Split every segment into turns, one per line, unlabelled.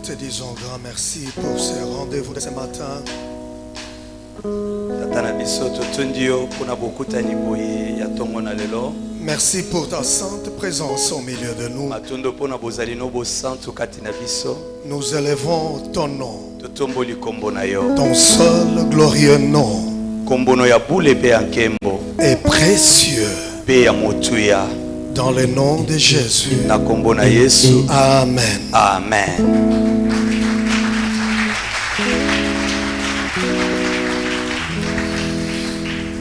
te disons grand merci pour ce rendez-vous de ce matin. Merci pour ta sainte présence au milieu de nous. Nous élevons ton nom, ton seul glorieux nom est précieux. Dans le nom de Jésus. Amen.
Amen.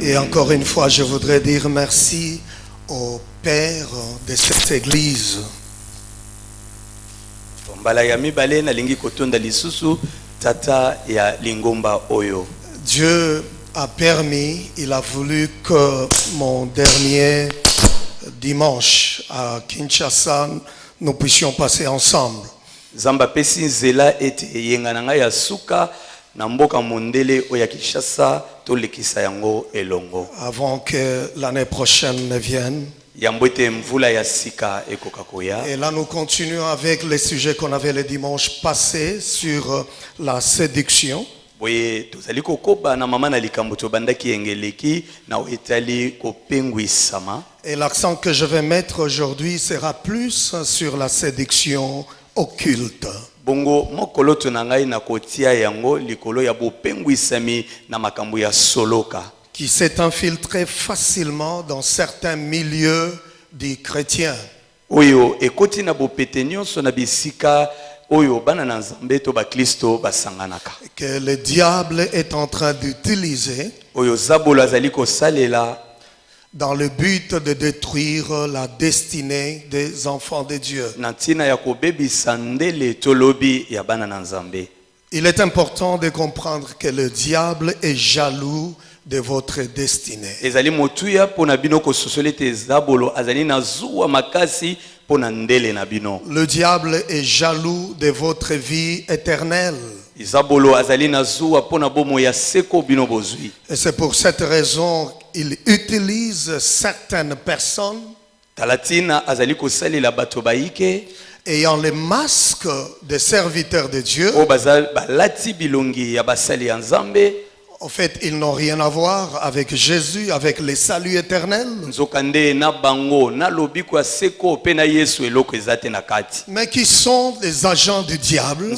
Et encore une fois, je voudrais dire merci au Père de cette église. Dieu a permis, il a voulu que mon dernier dimanche à Kinshasa, nous puissions passer ensemble. Avant que l'année prochaine ne vienne. Et là nous continuons avec les sujets qu'on avait le dimanche passé sur la séduction. Et l'accent que je vais mettre aujourd'hui sera plus sur la séduction occulte. Qui s'est infiltré facilement dans certains milieux des chrétiens. Que le diable est en train d'utiliser dans le but de détruire la destinée des enfants de Dieu. Il est important de comprendre que le diable est jaloux de votre destinée. Le diable est jaloux de votre vie éternelle. Et c'est pour cette raison qu'il utilise certaines personnes ayant le masque des serviteurs de Dieu. En fait, ils n'ont rien à voir avec Jésus, avec le salut éternel. Mais qui sont des agents du diable.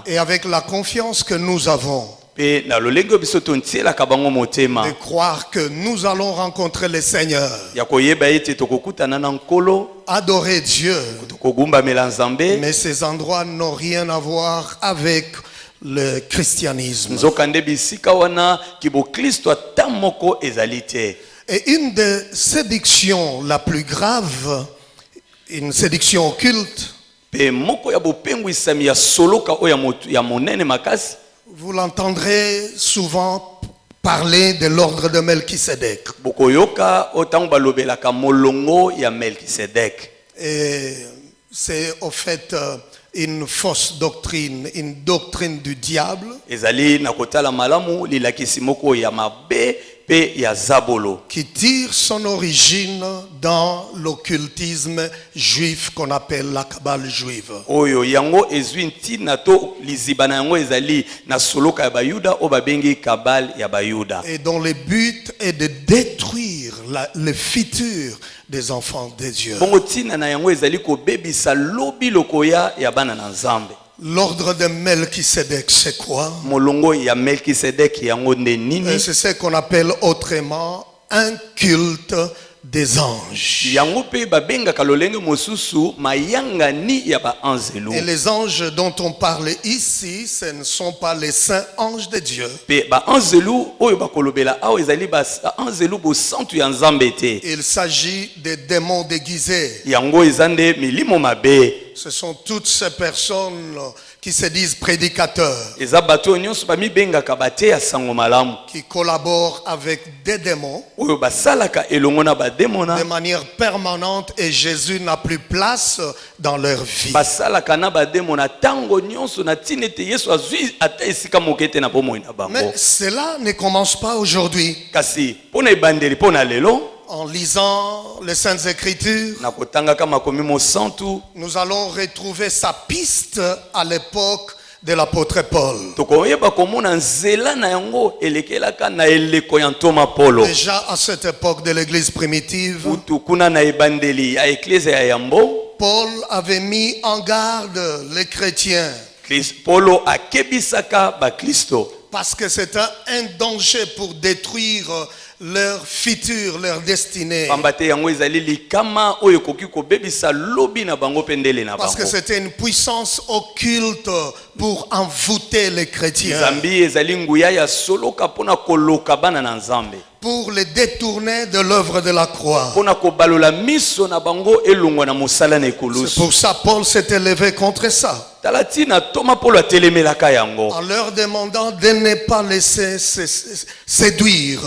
Et avec la confiance que nous avons de croire que nous allons rencontrer le Seigneur, adorer Dieu. Mais ces endroits n'ont rien à voir avec le christianisme. Et une des séductions la plus grave, une séduction occulte, vous l'entendrez souvent parler de l'ordre de Melchisédek. Et c'est au fait une fausse doctrine, une doctrine du diable qui tire son origine dans l'occultisme juif qu'on appelle la Kabbale juive. Et dont le but est de détruire le futur des enfants de Dieu. L'ordre de Melchisédek, c'est quoi? C'est ce qu'on appelle autrement un culte des anges. Et les anges dont on parle ici, ce ne sont pas les saints anges de Dieu. Il s'agit des démons déguisés. Ce sont toutes ces personnes qui se disent prédicateurs, qui collaborent avec des démons de manière permanente, et Jésus n'a plus place dans leur vie. Mais cela ne commence pas aujourd'hui. En lisant les Saintes Écritures, nous allons retrouver sa piste à l'époque de l'apôtre Paul. Déjà à cette époque de l'église primitive, Paul avait mis en garde les chrétiens parce que c'était un danger pour détruire leur futur, leur destinée. Parce que c'était une puissance occulte pour envoûter les chrétiens, pour les détourner de l'œuvre de la croix. C'est pour ça que Paul s'était levé contre ça, en leur demandant de ne pas laisser séduire.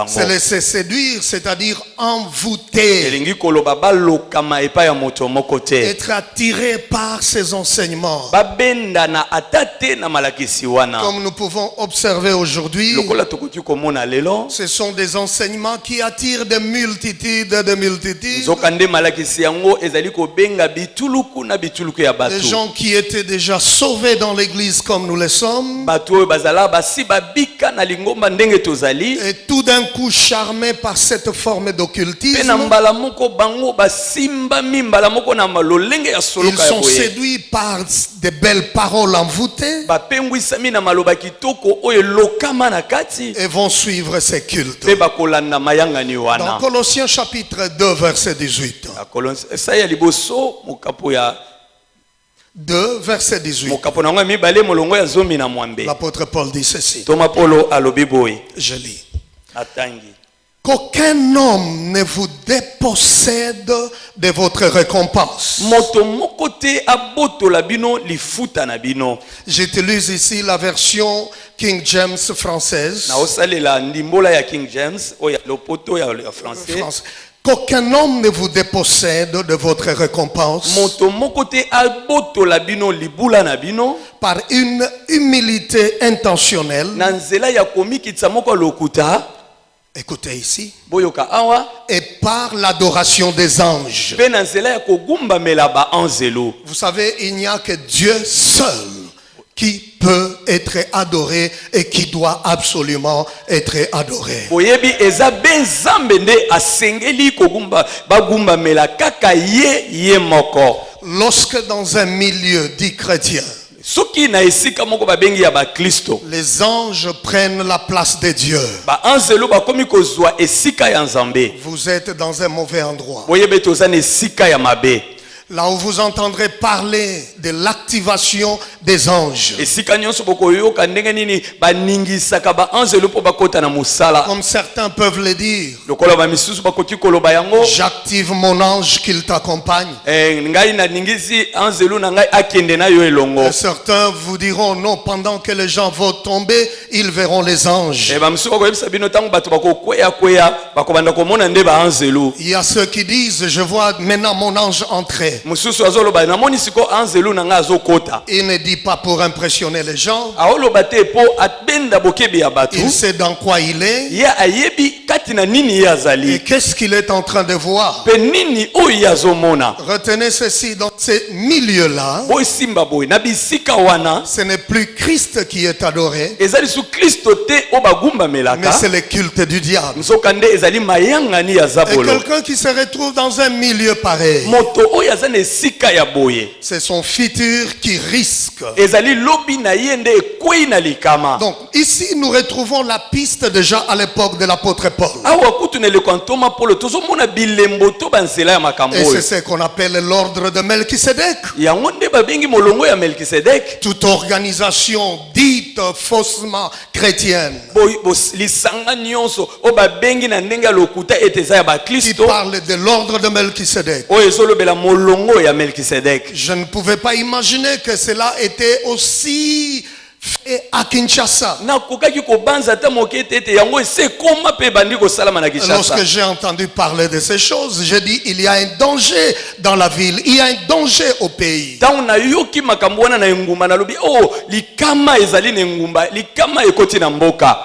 Se laisser séduire, c'est-à-dire envoûter, être attiré par ses enseignements. Comme nous pouvons observer aujourd'hui, ce sont des enseignements qui attirent des multitudes de multitudes. Des gens qui étaient déjà sauvés dans l'église comme nous le sommes, et tout d'un coup charmés par cette forme d'occultisme, ils sont séduits par de belles paroles envoûtées et vont suivre ces cultes. Dans Colossiens chapitre 2 verset 18. 2 verset 18. L'apôtre Paul dit ceci. Je lis. Qu'aucun homme ne vous dépossède de votre récompense. J'utilise ici la version King James française. Qu'aucun homme ne vous dépossède de votre récompense par une humilité intentionnelle. Écoutez ici. Et par l'adoration des anges. Vous savez, il n'y a que Dieu seul qui peut être adoré et qui doit absolument être adoré. Lorsque dans un milieu dit chrétien, les anges prennent la place de Dieu, vous êtes dans un mauvais endroit. Là où vous entendrez parler de l'activation des anges. Comme certains peuvent le dire, j'active mon ange qu'il t'accompagne. Et certains vous diront non, pendant que les gens vont tomber, ils verront les anges. Il y a ceux qui disent, je vois maintenant mon ange entrer. Il ne dit pas pour impressionner les gens. Il sait dans quoi il est. Et qu'est-ce qu'il est en train de voir. Retenez ceci, dans ces milieux-là, ce n'est plus Christ qui est adoré, mais c'est le culte du diable. Et quelqu'un qui se retrouve dans un milieu pareil, c'est son futur qui risque. Donc ici nous retrouvons la piste déjà à l'époque de l'apôtre Paul. Et c'est ce qu'on appelle l'ordre de Melchisédek. Toute organisation dite faussement chrétienne qui parle de l'ordre de Melchisédek. Je ne pouvais pas imaginer que cela était aussi fait à Kinshasa. Lorsque j'ai entendu parler de ces choses, j'ai dit il y a un danger dans la ville, il y a un danger au pays.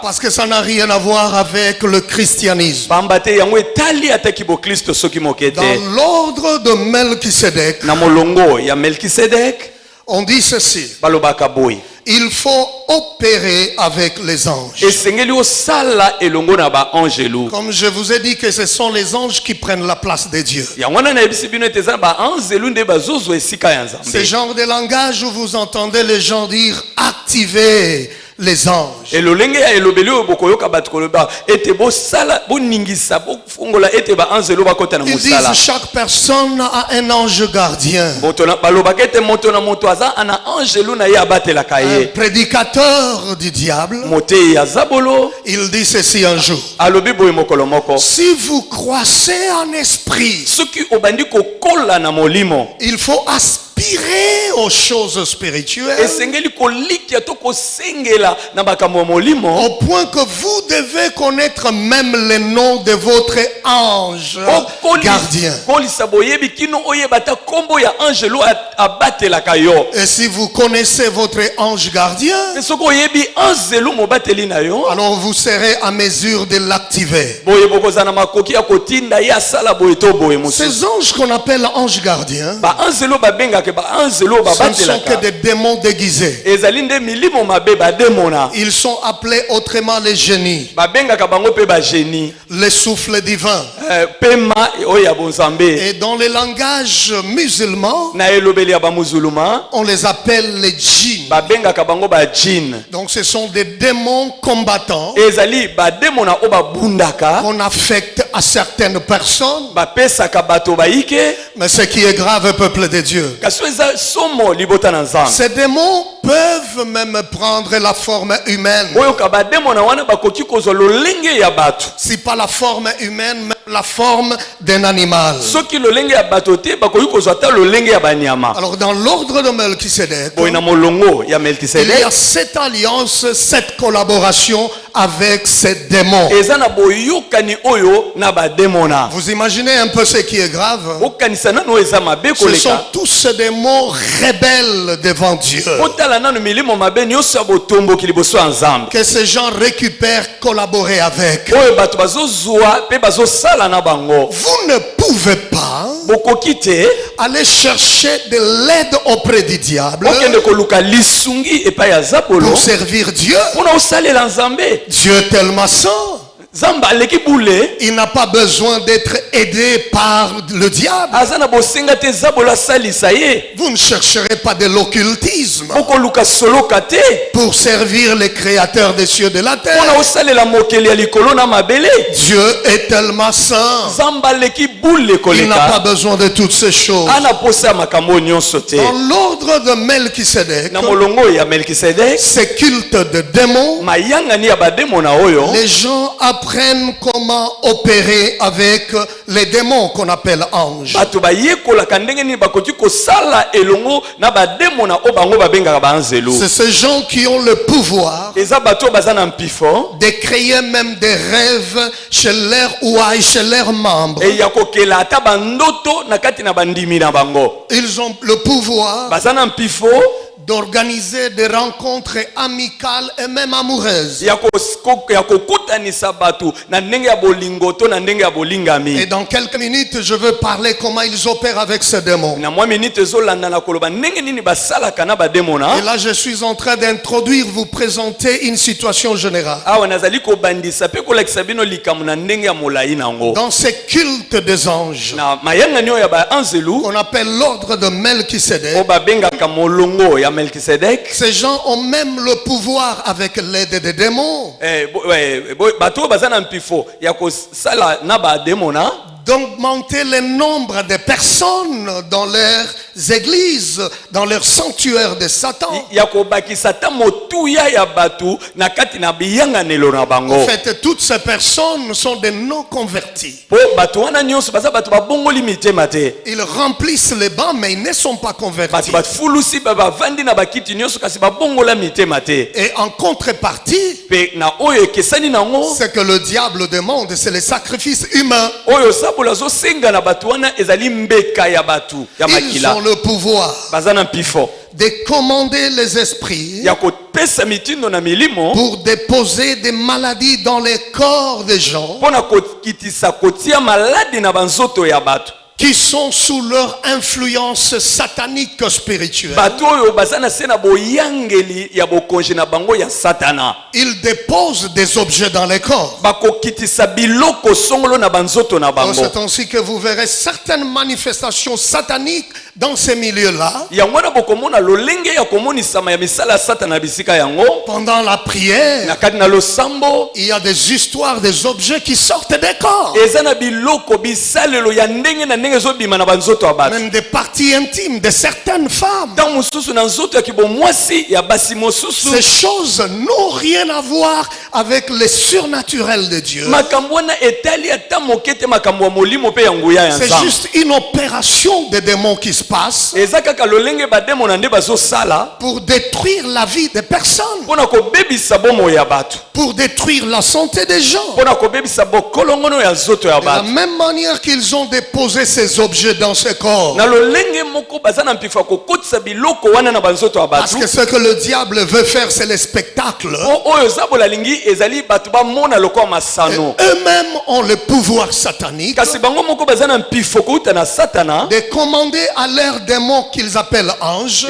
Parce que ça n'a rien à voir avec le christianisme. Dans l'ordre de Melchisédek, on dit ceci: il faut opérer avec les anges. Comme je vous ai dit que ce sont les anges qui prennent la place de Dieu. Ce genre de langage où vous entendez les gens dire activez les anges. Ils disent chaque personne a un ange gardien. Un prédicateur du diable, il dit ceci un jour: si vous croissez en esprit, il faut aspirer aux choses spirituelles, au point que vous devez connaître même le nom de votre ange gardien. Et si vous connaissez votre ange gardien, alors vous serez à mesure de l'activer. Ces anges qu'on appelle anges gardiens, ce ne sont que des démons déguisés. Ils sont appelés autrement les génies, les souffles divins. Et dans le langage musulman, on les appelle les djinns. Donc ce sont des démons combattants qu'on affecte à certaines personnes. Mais ce qui est grave, peuple de Dieu, ces démons peuvent même prendre la forme humaine. Si pas la forme humaine, même la forme d'un animal. Alors dans l'ordre de Melchisédek, il y a cette alliance, cette collaboration avec ces démons. Vous imaginez un peu ce qui est grave? Ce sont tous ces démons rebelles devant Dieu, que ces gens récupèrent, collaborer avec. Vous ne pouvez pas aller chercher de l'aide auprès du diable pour servir Dieu. Dieu est tellement saint, il n'a pas besoin d'être aidé par le diable. Vous ne chercherez pas de l'occultisme pour servir les créateurs des cieux et de la terre. Dieu est tellement saint, il n'a pas besoin de toutes ces choses. Dans l'ordre de Melchisédek, ces cultes de démons, les gens apprennent comment opérer avec les démons qu'on appelle anges. C'est ces gens qui ont le pouvoir de créer même des rêves chez leurs ouailles, chez leurs membres. Ils ont le pouvoir d'organiser des rencontres amicales et même amoureuses. Et dans quelques minutes, je veux parler comment ils opèrent avec ces démons. Et là, je suis en train d'introduire, vous présenter une situation générale. Dans ces cultes des anges, qu'on appelle l'ordre de Melchisédek, ces gens ont même le pouvoir, avec l'aide des démons, d'augmenter le nombre de personnes dans leur
églises, dans leurs sanctuaires de Satan. En fait, toutes ces personnes sont des non-convertis. Ils remplissent les bancs, mais ils ne sont pas convertis. Et en contrepartie, ce que le diable demande, c'est les sacrifices humains. Ils ont le pouvoir de commander les esprits pour déposer des maladies dans les corps des gens qui sont sous leur influence satanique spirituelle. Ils déposent des objets dans les corps. C'est ainsi que vous verrez certaines manifestations sataniques dans ces milieux-là. Pendant la prière, il y a des histoires, des objets qui sortent des corps. Même des parties intimes de certaines femmes. Ces choses n'ont rien à voir avec le surnaturel de Dieu. C'est juste une opération des démons qui se passe pour détruire la vie des personnes, pour détruire la santé des gens. De la même manière qu'ils ont déposé ces objets dans ce corps. Parce que ce que le diable veut faire, c'est le spectacle. Eux-mêmes ont le pouvoir satanique de commander à leurs démons qu'ils appellent anges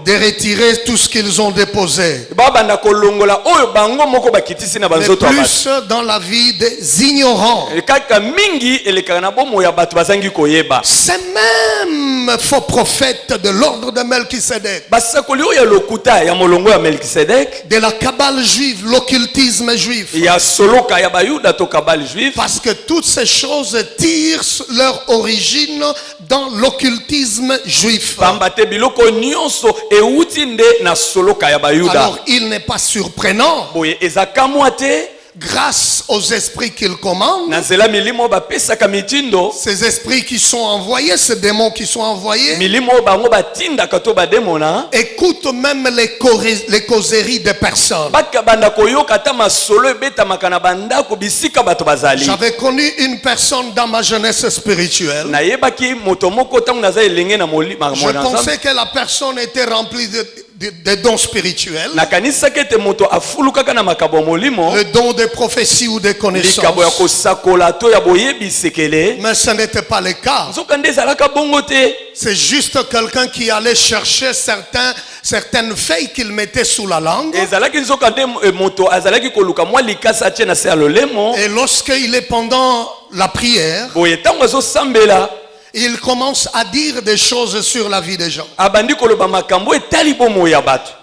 de retirer tout ce qu'ils ont déposé. Mais plus dans la vie des ignorants. Ces mêmes faux prophètes de l'ordre de Melchisédek, de la Kabbale juive, l'occultisme juif, parce que toutes ces choses tirent leur origine dans l'occultisme juif. Alors il n'est pas surprenant, grâce aux esprits qu'il commande, ces esprits qui sont envoyés, ces démons qui sont envoyés, écoutent même les causeries des personnes. J'avais connu une personne dans ma jeunesse spirituelle. Je pensais que la personne était remplie des dons spirituels, le don de prophétie ou de connaissance. Mais ce n'était pas le cas. C'est juste quelqu'un qui allait chercher certaines feuilles qu'il mettait sous la langue. Et lorsqu'il est pendant la prière, il commence à dire des choses sur la vie des gens.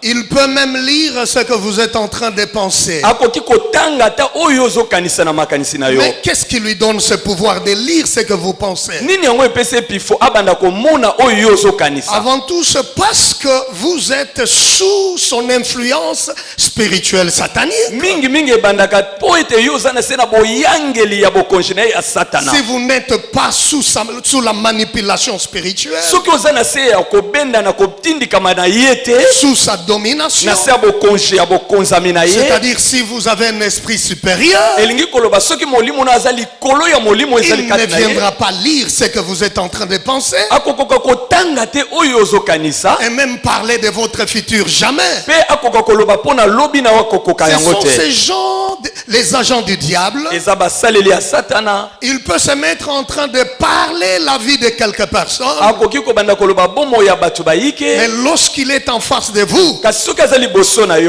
Il peut même lire ce que vous êtes en train de penser. Mais qu'est-ce qui lui donne ce pouvoir de lire ce que vous pensez? Avant tout, c'est parce que vous êtes sous son influence spirituelle satanique. Si vous n'êtes pas sous la manipulation spirituelle, sous sa domination, c'est-à-dire si vous avez un esprit supérieur, il ne viendra pas lire ce que vous êtes en train de penser et même parler de votre futur, jamais. Ce sont ces gens, les agents du diable. Il peut se mettre en train de parler la vie vie de quelques personnes. Mais lorsqu'il est en face de vous,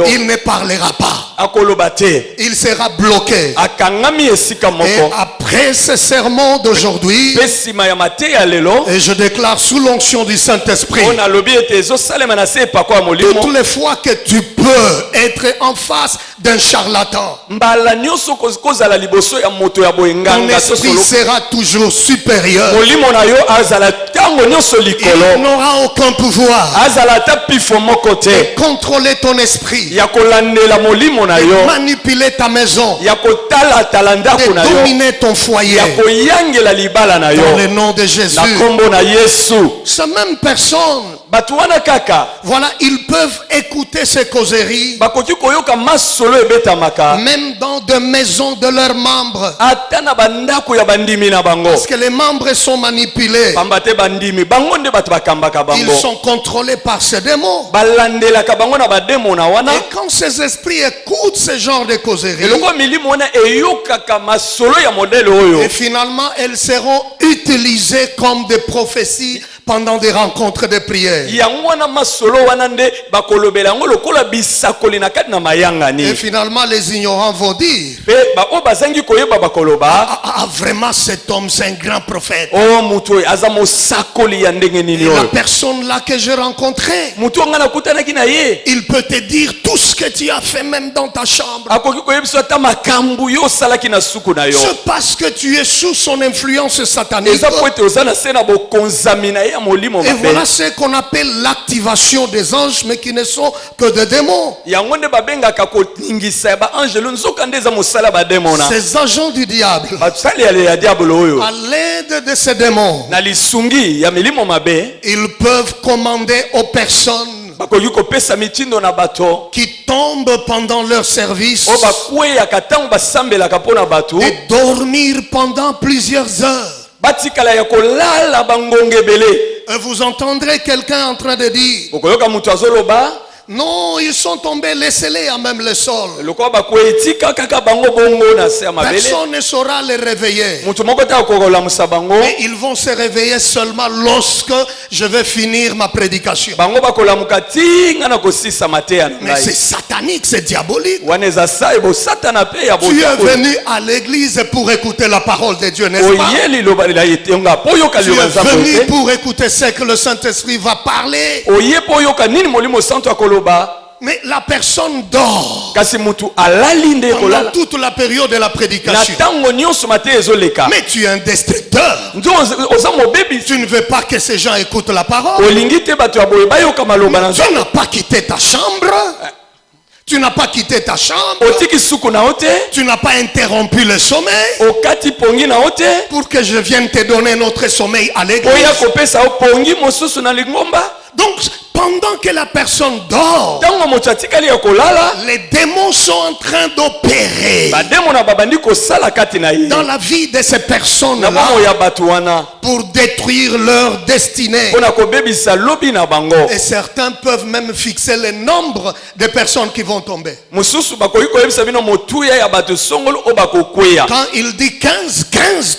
il ne parlera pas. Il sera bloqué. Et après ce sermon d'aujourd'hui, et je déclare sous l'onction du Saint-Esprit, toutes les fois que tu peux être en face d'un charlatan, ton esprit sera toujours supérieur. Il n'aura aucun pouvoir de contrôler ton esprit, de manipuler ta maison, de dominer ton foyer. Dans le nom de Jésus. Ces mêmes personnes, voilà, ils peuvent écouter ces causeries même dans des maisons de leurs membres, parce que les membres sont manipulés. Ils sont contrôlés par ces démons. Et quand ces esprits écoutent ce genre de causeries, et finalement elles seront utilisées comme des prophéties pendant des rencontres de prière. Et finalement les ignorants vont dire, vraiment cet homme c'est un grand prophète. Et la personne là que j'ai rencontrée, il peut te dire tout ce que tu as fait même dans ta chambre. C'est parce que tu es sous son influence satanique. Et voilà ce qu'on appelle l'activation des anges, mais qui ne sont que des démons. Ces agents du diable, à l'aide de ces démons, ils peuvent commander aux personnes qui tombent pendant leur service et dormir pendant plusieurs heures. Et vous entendrez quelqu'un en train de dire, non, ils sont tombés, laissez-les à même le sol. Personne ne saura les réveiller. Mais ils vont se réveiller seulement lorsque je vais finir ma prédication. Mais c'est satanique, c'est diabolique. Tu es venu à l'église pour écouter la parole de Dieu, n'est-ce pas? Tu es venu pour écouter ce que le Saint-Esprit va parler. Mais la personne dort pendant toute la période de la prédication. Mais tu es un destructeur. Tu ne veux pas que ces gens écoutent la parole. Tu n'as pas quitté ta chambre. Tu n'as pas quitté ta chambre. Tu n'as pas interrompu le sommeil pour que je vienne te donner notre sommeil à l'église. Donc, pendant que la personne dort, les démons sont en train d'opérer dans la vie de ces personnes-là pour détruire leur destinée. Et certains peuvent même fixer le nombre de personnes qui vont tomber. Quand il dit 15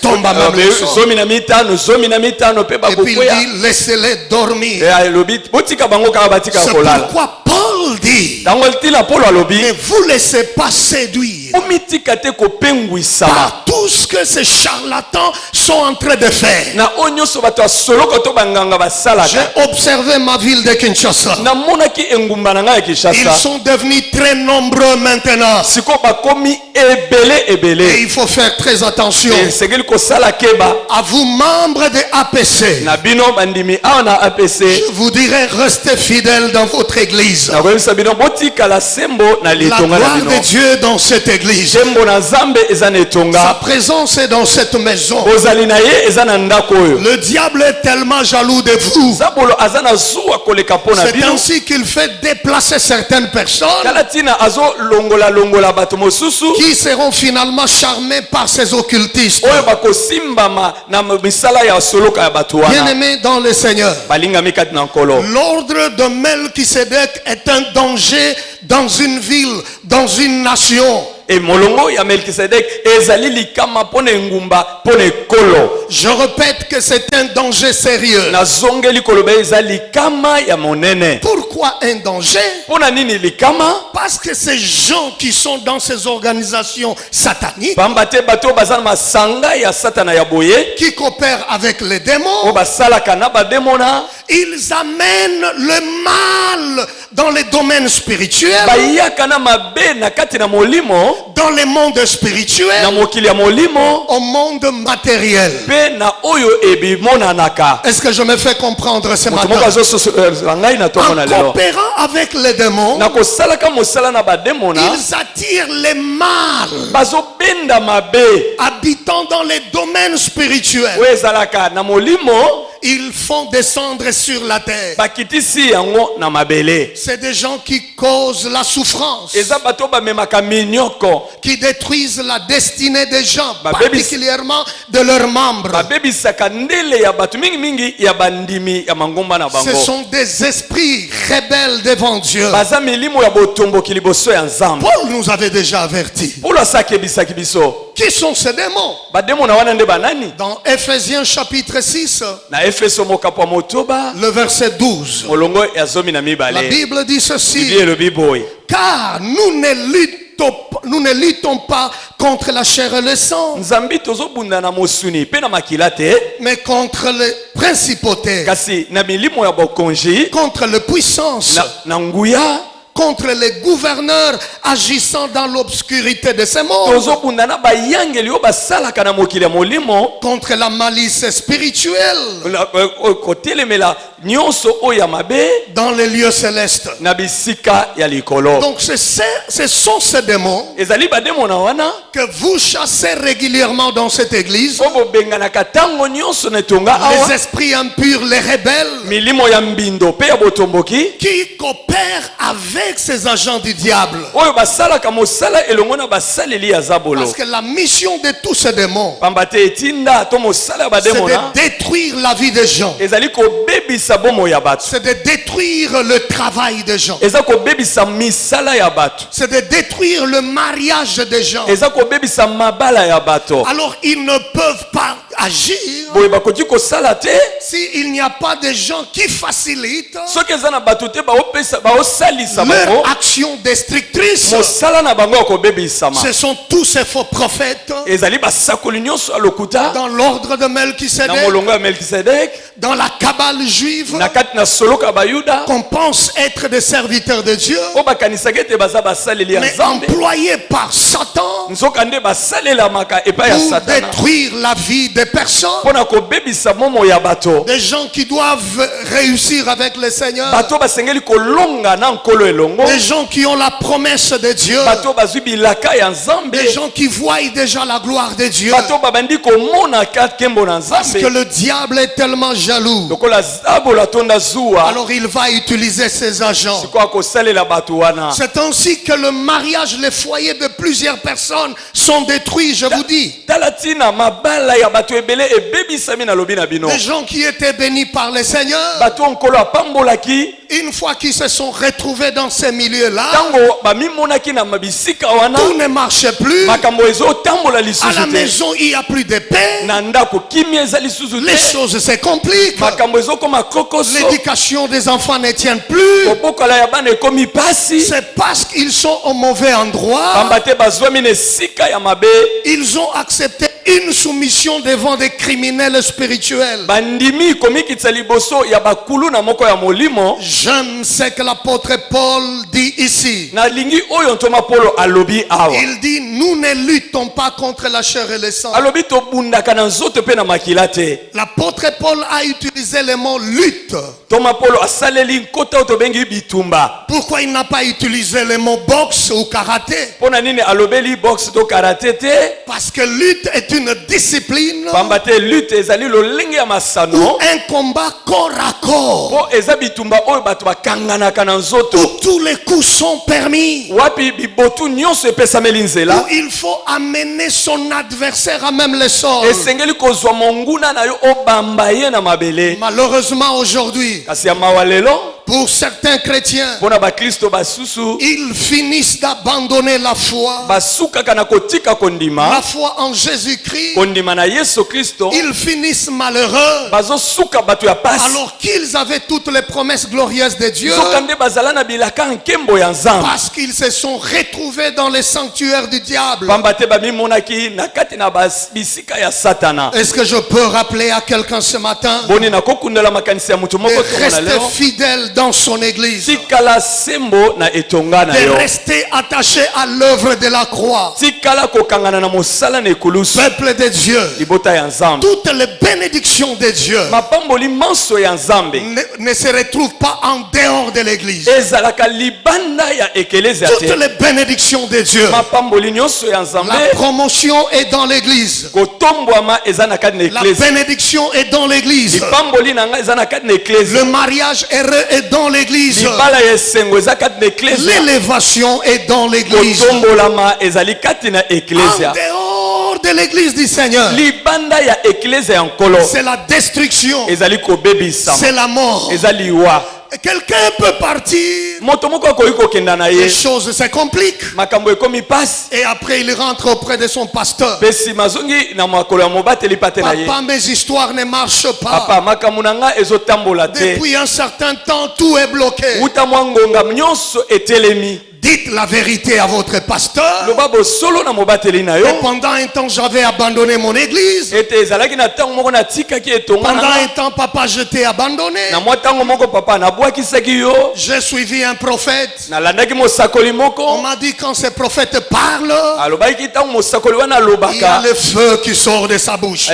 tombent à même le sol. Et puis il dit laissez-les dormir. C'est pourquoi Paul dit, ne vous laissez pas séduire par tout ce que ces charlatans sont en train de faire. J'ai observé ma ville de Kinshasa. Ils sont devenus très nombreux maintenant. Et il faut faire très attention. À vous membres de APC, je vous dirais restez fidèles dans votre église. La gloire de Dieu dans cette église. Sa présence est dans cette maison. Le diable est tellement jaloux de vous. C'est ainsi qu'il fait déplacer certaines personnes qui seront finalement charmés par ces occultistes. Bien-aimés dans le Seigneur, l'ordre de Melchisédek est un danger dans une ville, dans une nation.
Et molongo ya Melkisedek ezali likama pone ngumba pone kolo.
Je répète que c'est un danger sérieux.
Na zongeli koloba ezali likama ya monene.
Pourquoi un danger?
Pona nini likama?
Parce que ces gens qui sont dans ces organisations sataniques,
bambate bato bazana masanga ya satana ya boye,
qui coopèrent avec les démons,
o basala kana ba demona,
ils amènent le mal dans les domaines spirituels,
bayaka na mabe na kati na molimo,
dans les mondes spirituels,
na mokili ya molimo,
au monde matériel.
pe na oyo ebimonanaka.
Est-ce que je me fais comprendre ce matin? En coopérant avec les démons, ils attirent les mal habitant dans les domaines spirituels. Ils font descendre sur la terre. C'est des gens qui causent la souffrance, qui détruisent la destinée des gens, particulièrement de leurs membres. Ce sont des esprits rebelles devant Dieu. Paul nous avait déjà averti. Qui sont ces démons? Dans Ephésiens chapitre 6, le verset 12, la Bible dit ceci: car nous ne luttons pas contre la chair et le sang, mais contre les principautés, contre les puissances, contre les gouverneurs agissant dans l'obscurité de ce monde, contre la malice spirituelle dans les lieux célestes. Donc ce sont ces démons que vous chassez régulièrement dans cette église, les esprits impurs, les rebelles, qui coopèrent avec ces agents du diable. Parce que la mission de tous ces démons, c'est de détruire la vie des gens, c'est de détruire le travail des gens, c'est de détruire le mariage des gens. Alors ils ne peuvent pas agir s'il n'y a pas de gens qui facilitent leur action destructrice. Ce sont tous ces faux prophètes dans l'ordre de Melkisedek, dans la cabale juive, qu'on pense être des serviteurs de Dieu, mais employés par Satan pour détruire la vie des personnes, des gens qui doivent réussir avec le Seigneur, des gens qui ont la promesse de Dieu, des gens qui voient déjà la gloire de Dieu, parce que le diable est tellement jaloux, alors il va utiliser ses agents. C'est ainsi que le mariage, les foyers de plusieurs personnes sont détruits, je vous dis. Des gens qui étaient bénis par le Seigneur, une fois qu'ils se sont retrouvés dans ces milieux-là, tout ne marchait plus. À la maison, il n'y a plus de paix. Les choses se compliquent. L'éducation des enfants ne tient plus. C'est parce qu'ils sont au mauvais endroit. Ils ont accepté une soumission devant des criminels spirituels. J'aime ce que l'apôtre Paul dit ici. Il dit: nous ne luttons pas contre la chair et le sang. L'apôtre Paul a utilisé le mot lutte. Pourquoi il n'a pas utilisé le mot boxe ou karaté? Parce que lutte est une discipline ou un combat corps à corps, où tous les coups sont permis, où il faut amener son adversaire à même le sol. Malheureusement aujourd'hui, Pour certains chrétiens, ils finissent d'abandonner la foi. La foi en Jésus-Christ. Ils finissent malheureux. Alors qu'ils avaient toutes les promesses glorieuses de Dieu. Parce qu'ils se sont retrouvés dans les sanctuaires du diable. Est-ce que je peux rappeler à quelqu'un ce matin de rester fidèle dans son église, de rester attaché à l'œuvre de la croix? Peuple de Dieu, toutes les bénédictions de Dieu ne se retrouvent pas en dehors de l'église. Toutes les bénédictions de Dieu, la promotion est dans l'église, la bénédiction est dans l'église, le mariage heureux est dans l'église, l'élévation est dans l'église. En dehors de l'église du Seigneur, c'est la destruction, c'est la mort. Quelqu'un peut partir, les choses se compliquent, et après il rentre auprès de son pasteur. Papa, mes histoires ne marchent pas. Depuis un certain temps, tout est bloqué. Dites la vérité à votre pasteur. Et pendant un temps, j'avais abandonné mon église. Pendant un temps, papa, je t'ai abandonné. J'ai suivi un prophète. On m'a dit quand ce prophète parle, il y a le feu qui sort de sa bouche.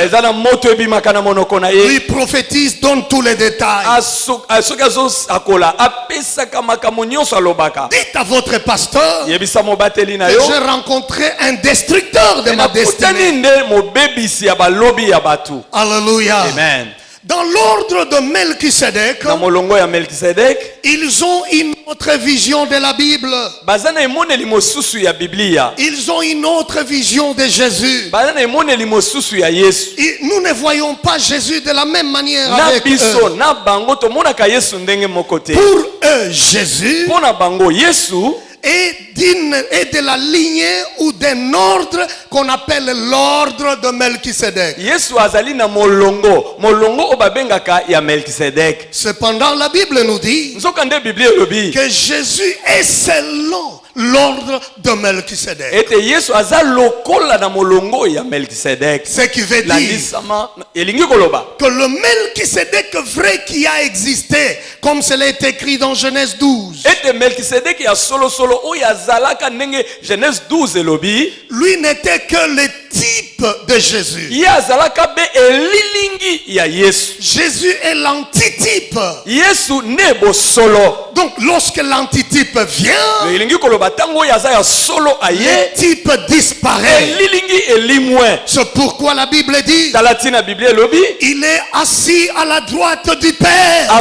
Il prophétise, donne tous les détails. Dites à votre pasteur que j'ai rencontré un destructeur de ma destinée. Alléluia.
Amen.
Dans l'ordre de Melchisedec, ils ont une autre vision de la Bible. Ils ont une autre vision de Jésus. Et nous ne voyons pas Jésus de la même manière avec eux. Pour eux, Jésus est de la lignée ou d'un ordre qu'on appelle l'ordre de Melchisedec. Cependant, la Bible nous dit que Jésus est selon l'ordre de Melchisedec. Ce qui veut dire que le Melchisedec vrai qui a existé, comme cela est écrit dans Genèse 12, lui n'était que le type de Jésus. Jésus est l'antitype. Donc lorsque l'antitype vient, le type disparaît. C'est pourquoi la Bible dit il est assis à la droite du Père.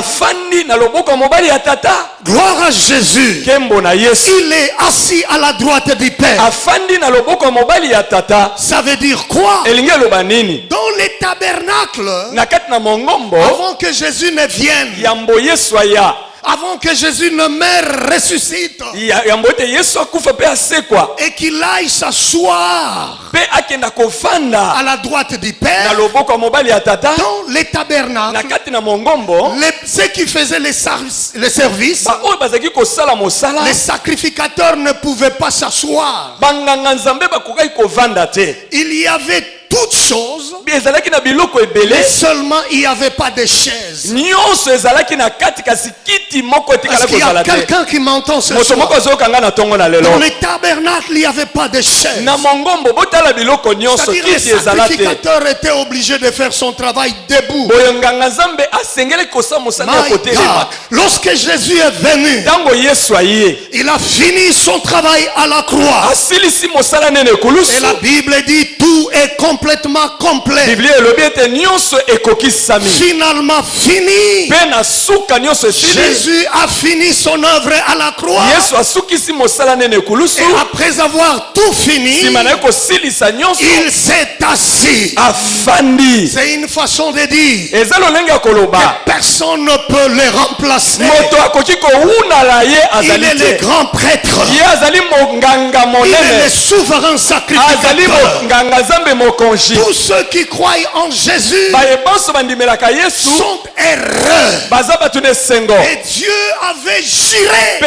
Gloire à Jésus. Il est assis à la droite du Père. Ça veut dire quoi? Dans les tabernacles, avant que Jésus ne vienne, avant que Jésus ne meure, ressuscite, et qu'il aille s'asseoir à la droite du Père, dans les tabernacles, ceux qui faisaient les services, les sacrificateurs ne pouvaient pas s'asseoir. Il y avait toutes choses, mais seulement il n'y avait pas de chaises. Est-ce qu'il y a quelqu'un qui m'entend ce soir? Dans les tabernacles, il n'y avait pas de chaises. C'est-à-dire les sacrificateurs étaient obligés de faire son travail debout. Lorsque Jésus est venu, il a fini son travail à la croix. Et la Bible dit tout est complètement finalement complet.
Finalement fini.
Jésus a fini son œuvre à la croix. Et après avoir tout fini, il s'est assis. C'est une façon de dire que personne ne peut le remplacer. Il est le grand prêtre. Il est le souverain sacrificateur. Tous ceux qui croient en Jésus sont heureux. Et Dieu avait juré.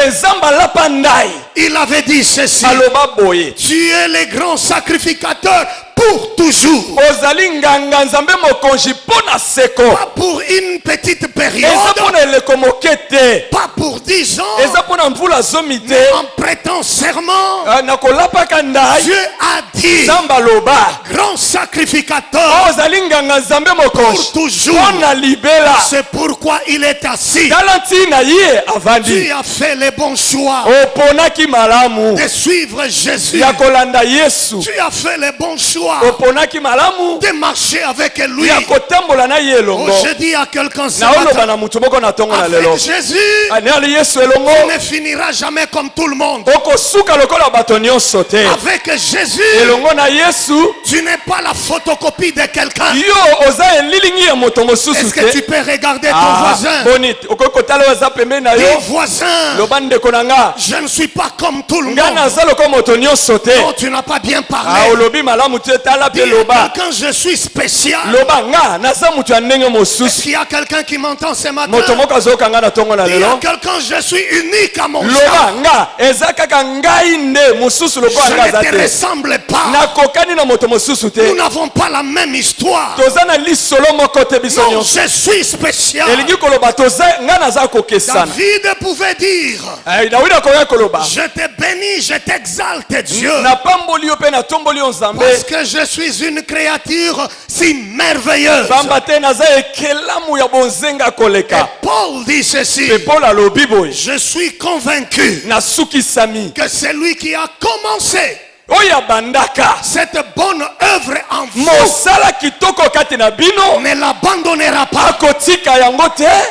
Il avait dit ceci: tu es le grand sacrificateur pour toujours. Pas pour une petite période. Pas pour 10 ans. Mais en prêtant serment, Dieu a dit: grand sacrificateur pour toujours. C'est pourquoi il est assis. Tu as fait le bon choix de suivre Jésus. Tu as fait le bon choix de marcher avec lui. Je dis à quelqu'un ce matin, avec Jésus, tu ne finiras jamais comme tout le monde. Avec Jésus, tu n'es pas la photocopie de quelqu'un. Est-ce que tu peux regarder ton voisin? Ton voisin, je ne suis pas comme tout le monde. Non, tu n'as pas bien parlé. Quelqu'un, je suis spécial. Est-ce qu'il y a quelqu'un qui m'entend ce matin? Il y a quelqu'un, je suis unique à mon genre. Je ne te ressemble pas. Nous n'avons pas la même histoire. Non, je suis spécial. David pouvait dire: je te bénis, je t'exalte, Dieu, parce que je suis une créature si merveilleuse. Et Paul dit ceci: je suis convaincu que celui qui a commencé cette bonne œuvre en vous ne l'abandonnera pas.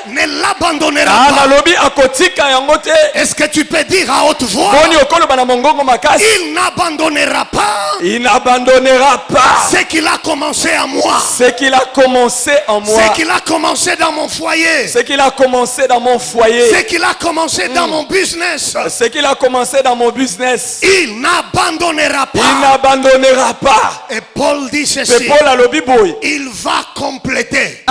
Ne l'abandonnera pas. Est-ce que tu peux dire à haute voix: il n'abandonnera pas ce qu'il a commencé à moi, ce qu'il a commencé dans mon foyer, ce qu'il a commencé dans mon business, il n'abandonnera pas.
Il n'abandonnera pas.
Et Paul dit ceci: il va compléter.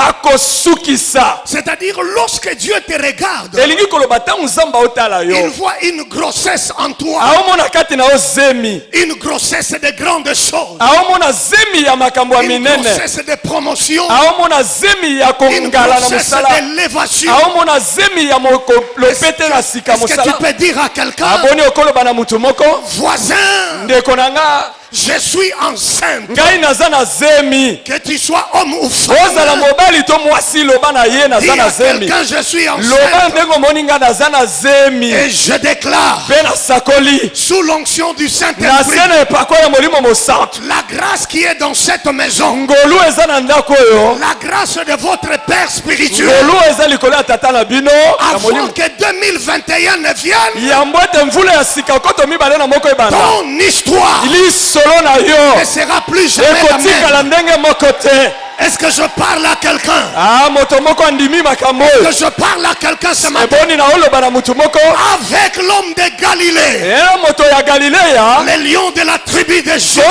C'est-à-dire, lorsque Dieu te regarde, il voit une grossesse en toi, une grossesse de grandes choses, une grossesse de promotion, une grossesse d'élévation. Est-ce que tu peux dire à quelqu'un: voisin, je suis enceinte? Que tu sois homme ou femme, dis à quelqu'un: je suis enceinte. Et je déclare, sous l'onction du Saint-Esprit, la grâce qui est dans cette maison, la grâce de votre Père spirituel, avant que 2021 ne vienne, ton histoire ne sera plus jamais la même. Est-ce que je parle à quelqu'un? Est-ce que je parle à quelqu'un ce matin? Avec l'homme de Galilée, le lion de la tribu de Juda,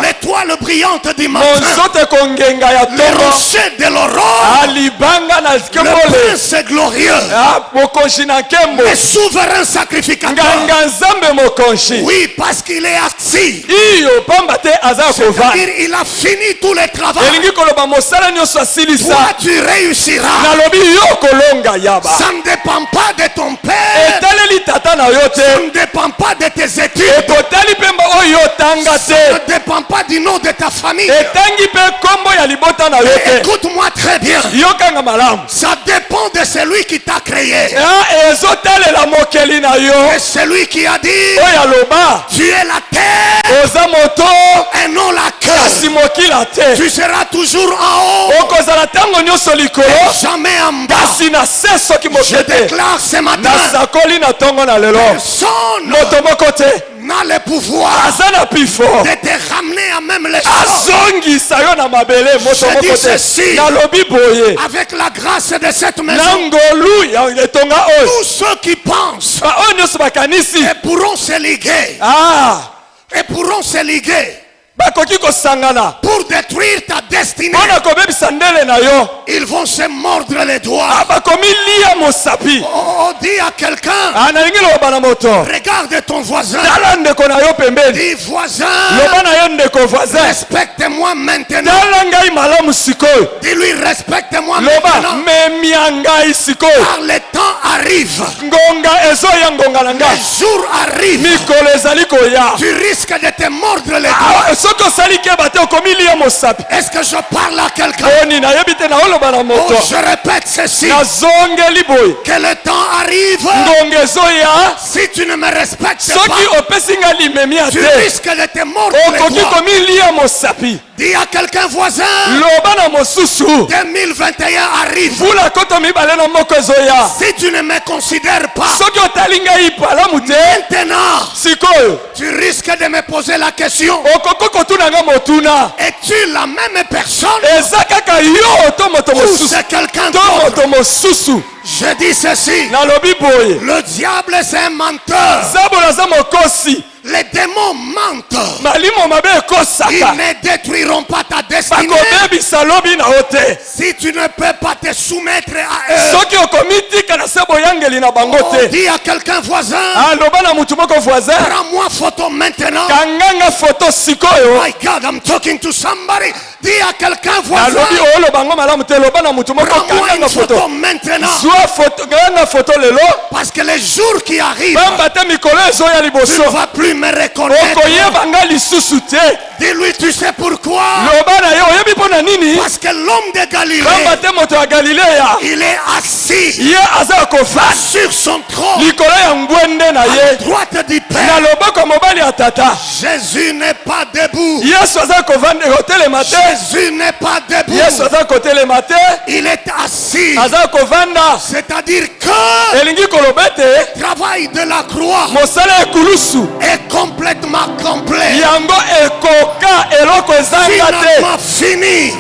l'étoile brillante du matin, le rocher de l'aurore, le prince glorieux, le souverain sacrificateur. Oui, parce qu'il est assis. C'est-à-dire, il a fini tous les travaux. Toi, tu réussiras. Ça ne dépend pas de ton père. Ça ne dépend pas de tes études. Ça ne dépend pas du nom de ta famille. Écoute-moi Écoute-moi très bien. Ça dépend de celui qui t'a créé. Et celui qui a dit tu es la terre et non la queue. Tu seras toujours en haut et jamais en bas. Je déclare ce matin, personne n'a le pouvoir de te ramener à même les choses. Je dis ceci avec la grâce de cette maison. Tous ceux qui pensent et pourront se liguer pour détruire ta destinée, ils vont se mordre les doigts. Oh, dis à quelqu'un, regarde ton voisin, dis voisin, respecte-moi maintenant. Dis-lui respecte-moi maintenant, car le temps arrive, le jour arrive, tu risques de te mordre les doigts. Est-ce que je parle à quelqu'un? Oh, je répète ceci, que le temps arrive, si tu ne me respectes pas, tu risques de te mordre les doigts. Dis à quelqu'un voisin, 2021 arrive. Si tu ne me considères pas maintenant, tu risques de me poser la question, es-tu la même personne ou c'est quelqu'un d'autre? Je dis ceci, le diable c'est un menteur. Les démons mentent. Ils ne détruiront pas ta destinée si tu ne peux pas te soumettre à eux. Oh, dis à quelqu'un voisin, prends-moi photo maintenant. My God, I'm talking to somebody. Dis à quelqu'un voisin, prends-moi une photo maintenant. Parce que les jours qui arrivent, tu ne vas plus me reconnaître. Dis-lui, tu sais pourquoi? Parce que l'homme de Galilée, il est assis sur son trône à droite du Père. Jésus n'est pas debout. Jésus n'est pas debout. Il est assis. C'est-à dire que le travail de la croix est complètement complet. Finalement fini.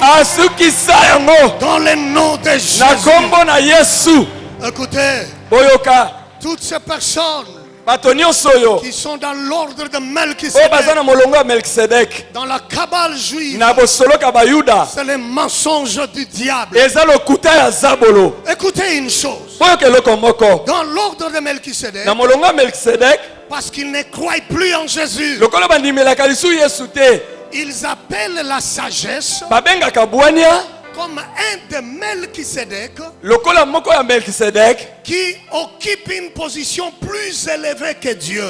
Dans le nom de Jésus. Écoutez, toutes ces personnes qui sont dans l'ordre de Melchisedec, dans la cabale juive, c'est le mensonge du diable. Écoutez une chose, dans l'ordre de Melchisedec, parce qu'ils ne croient plus en Jésus, ils appellent la sagesse comme un de Melchisedec qui occupe une position plus élevée que Dieu.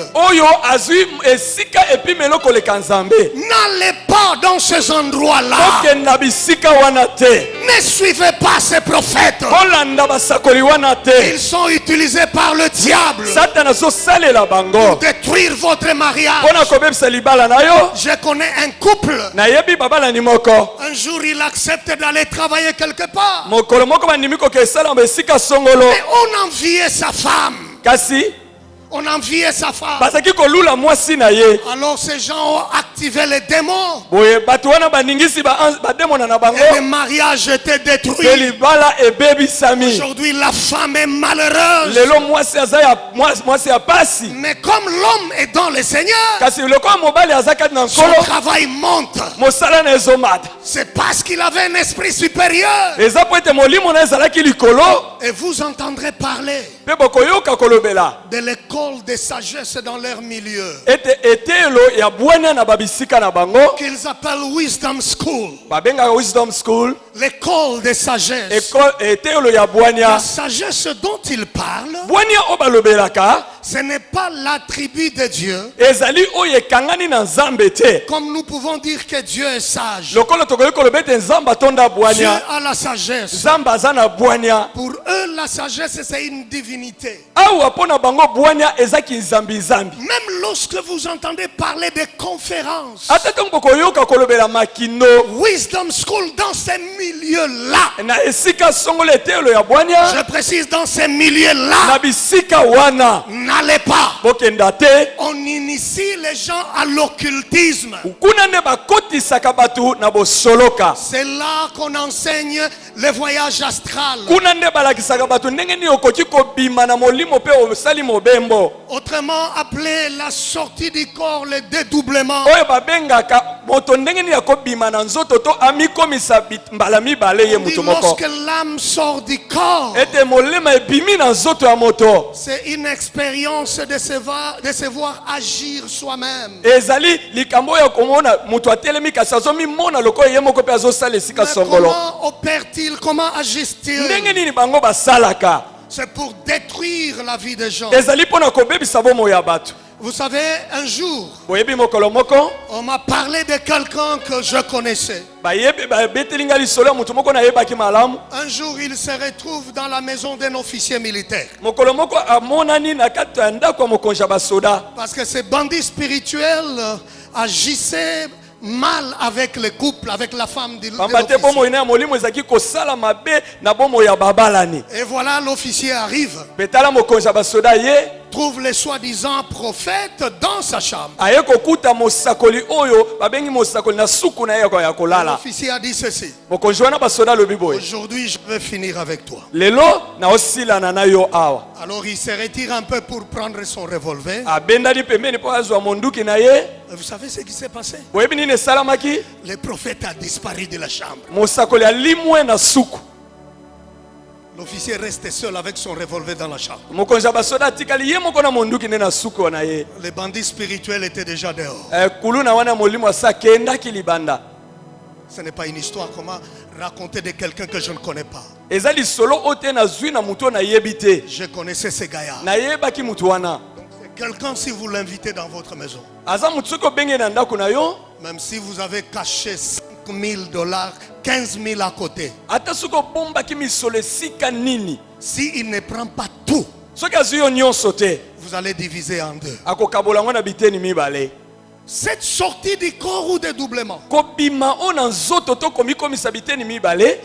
N'allez pas dans ces endroits-là. Ne suivez pas ces prophètes. Ils sont utilisés par le diable pour détruire votre mariage. Je connais un couple. Un jour il accepte d'aller travailler quelque part. Mais on enviait sa femme. On enviait sa femme. Alors ces gens ont activé les démons. Et le mariage était détruit. Aujourd'hui la femme est malheureuse. Mais comme l'homme est dans le Seigneur, son travail monte. C'est parce qu'il avait un esprit supérieur. Et vous entendrez parler de l'école de sagesse dans leur milieu, qu'ils appellent Wisdom School. L'école de sagesse. La sagesse dont ils parlent, Ce n'est pas l'attribut de Dieu. Comme nous pouvons dire que Dieu est sage. Dieu a la sagesse. Pour eux, la sagesse, c'est une divinité. Même lorsque vous entendez parler de conférences, Wisdom School, dans ces milieux-là, je précise dans ces milieux-là, n'allez pas. On initie les gens à l'occultisme. C'est là qu'on enseigne le voyage astral. Autrement appelé la sortie du corps, le dédoublement. Lorsque l'âme sort du corps, c'est une expérience de se voir agir soi-même. Mais comment opère-t-il? Comment agissent-ils? C'est pour détruire la vie des gens. Vous savez, un jour, on m'a parlé de quelqu'un que je connaissais. Un jour, il se retrouve dans la maison d'un officier militaire. Parce que ces bandits spirituels agissaient mal avec le couple, avec la femme de l'officier. Et voilà, l'officier arrive, trouve les soi-disant prophètes dans sa chambre. L'officier a dit ceci: aujourd'hui je vais finir avec toi. Alors il se retire un peu pour prendre son revolver. Vous savez ce qui s'est passé? Le prophète a disparu de la chambre. L'officier reste seul avec son revolver dans la chambre. Les bandits spirituels étaient déjà dehors. Ce n'est pas une histoire qu'on m'a racontée de quelqu'un que je ne connais pas. Je connaissais ces gars-là. Quelqu'un, si vous l'invitez dans votre maison, même si vous avez caché $5,000, 15,000 à côté, s'il ne prend pas tout, vous allez diviser en deux. Cette sortie du corps ou dédoublement,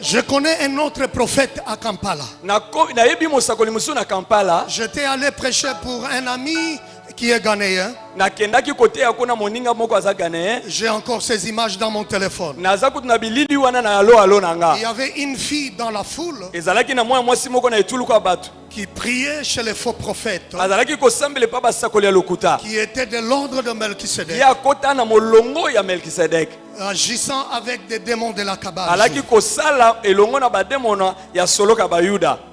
je connais un autre prophète à Kampala. J'étais allé prêcher pour un ami qui est ghanéen. J'ai encore ces images dans mon téléphone. Il y avait une fille dans la foule qui priait chez les faux prophètes, qui était de l'ordre de Melchisedec, agissant avec des démons de la Kabbale.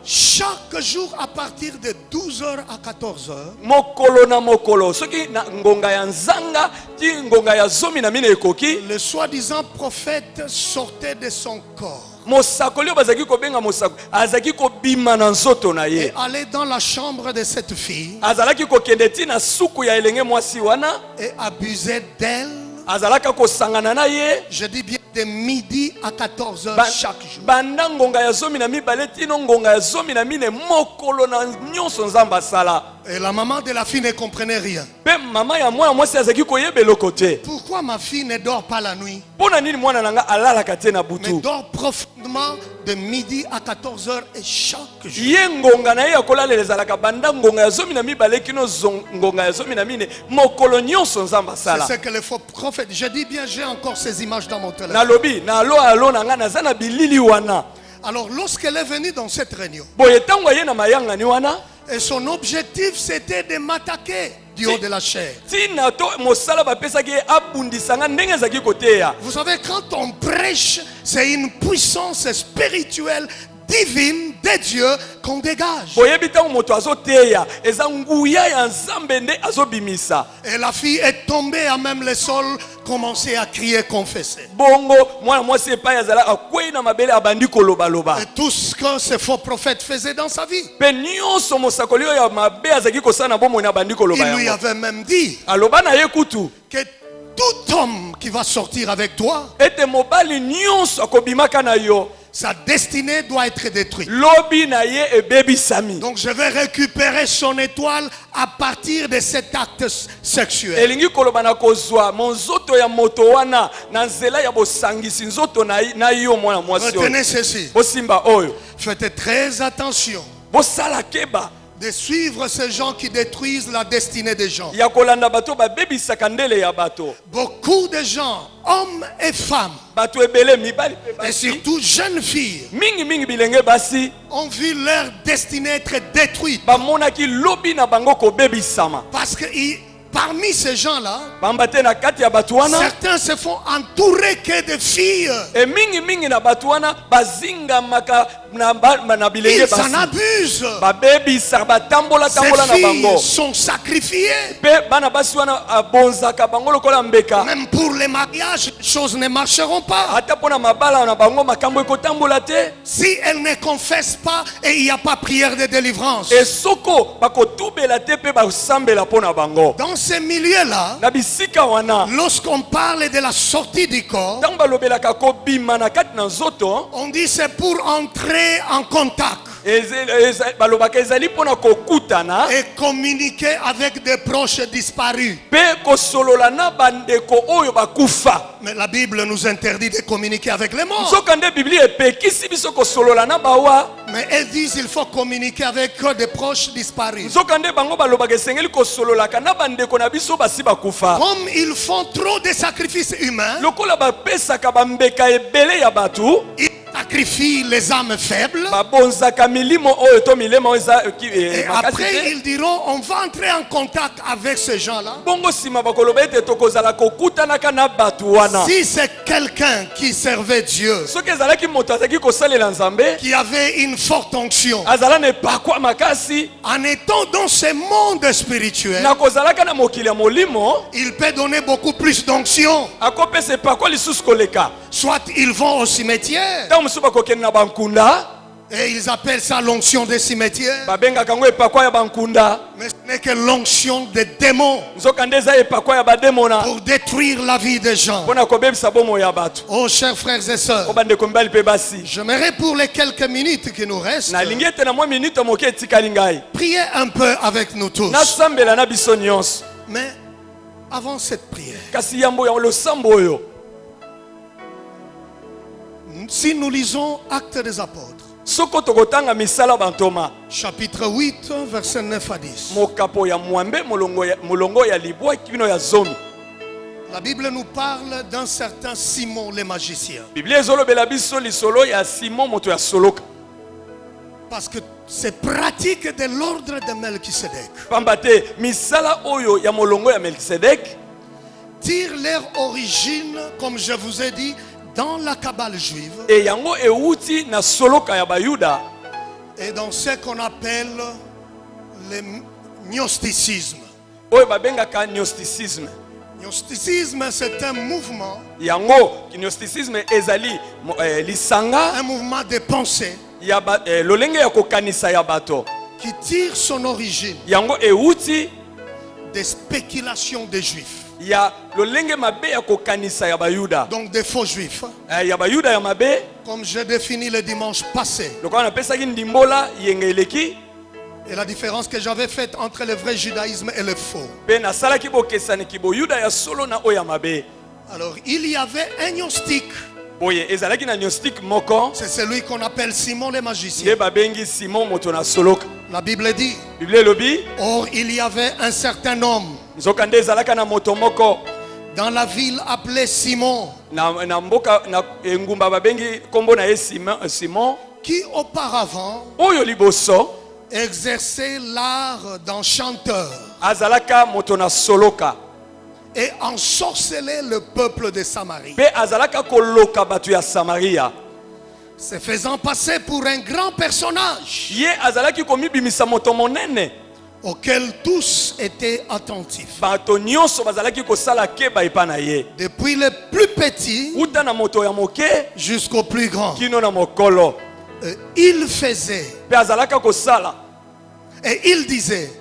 Chaque jour à partir de 12h à 14h, le soi-disant prophète sortait de son corps et allait dans la chambre de cette fille et abusait d'elle. Je dis bien de midi à 14h chaque jour. Et la maman de la fille ne comprenait rien. Pourquoi ma fille ne dort pas la nuit, mais dort profondément de midi à 14h et chaque jour? C'est ce que les faux prophètes. Je dis bien, j'ai encore ces images dans mon téléphone. Alors lorsqu'elle est venue dans cette réunion, et son objectif c'était de m'attaquer du haut de la chair. Vous savez, quand on prêche, c'est une puissance spirituelle divine de Dieu qu'on dégage. Et la fille est tombée à même le sol commencer à crier, confesser. Et tout ce que ce faux prophète faisait dans sa vie. Il lui avait même dit que tout homme qui va sortir avec toi, sa destinée doit être détruite. Donc je vais récupérer son étoile à partir de cet acte sexuel. Retenez ceci. Faites très attention de suivre ces gens qui détruisent la destinée des gens. Beaucoup de gens, hommes et femmes, et surtout jeunes filles, ont vu leur destinée être détruite. Parce que parmi ces gens-là, certains se font entourer que de filles. Ils en abusent. Ces filles sont sacrifiées. Même pour les mariages, les choses ne marcheront pas. Si elles ne confessent pas et il n'y a pas prière de délivrance. Dans ces milieux-là, lorsqu'on parle de la sortie du corps, on dit c'est pour entrer en contact et communiquer avec des proches disparus. Mais la Bible nous interdit de communiquer avec les morts. Mais elles disent qu'il faut communiquer avec des proches disparus. Comme ils font trop de sacrifices humains, ils sacrifient les âmes faibles. Et après ils diront on va entrer en contact avec ces gens-là. Si c'est quelqu'un qui servait Dieu, qui avait une forte onction, en étant dans ce monde spirituel, il peut donner beaucoup plus d'onction. Soit ils vont au cimetière et ils appellent ça l'onction des cimetières. Mais ce n'est que l'onction des démons pour détruire la vie des gens. Oh chers frères et sœurs, j'aimerais pour les quelques minutes qui nous restent prier un peu avec nous tous. Mais avant cette prière, si nous lisons Actes des Apôtres, chapitre 8, verset 9 à 10. La Bible nous parle d'un certain Simon le magicien. Parce que c'est pratique de l'ordre de Melchisedec. Tire leur origine, comme je vous ai dit, dans la Kabbale juive et dans ce qu'on appelle le gnosticisme. Gnosticisme, c'est un mouvement, un mouvement de pensée qui tire son origine des spéculations des Juifs. Donc des faux juifs. Comme j'ai défini le dimanche passé. Et la différence que j'avais faite entre le vrai judaïsme et le faux. Alors il y avait un gnostique. C'est celui qu'on appelle Simon le magicien. La Bible dit, or il y avait un certain homme dans la ville appelée Simon, qui auparavant exerçait l'art d'enchanteur et ensorcelait le peuple de Samarie, se faisant passer pour un grand personnage. auquel tous étaient attentifs. Depuis le plus petit jusqu'au plus grand. Il faisait. Et il disait.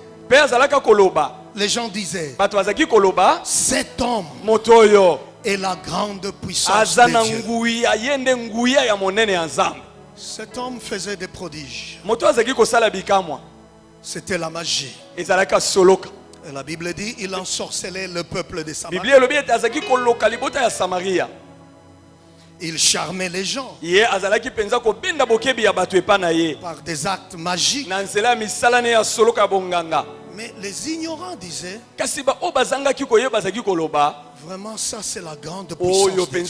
Les gens disaient. Cet homme est la grande puissance de Dieu. Cet homme faisait des prodiges. C'était la magie. Et la Bible dit il ensorcelait le peuple de Samarie. Il charmait les gens par des actes magiques. Mais les ignorants disaient vraiment ça c'est la grande puissance de Dieu.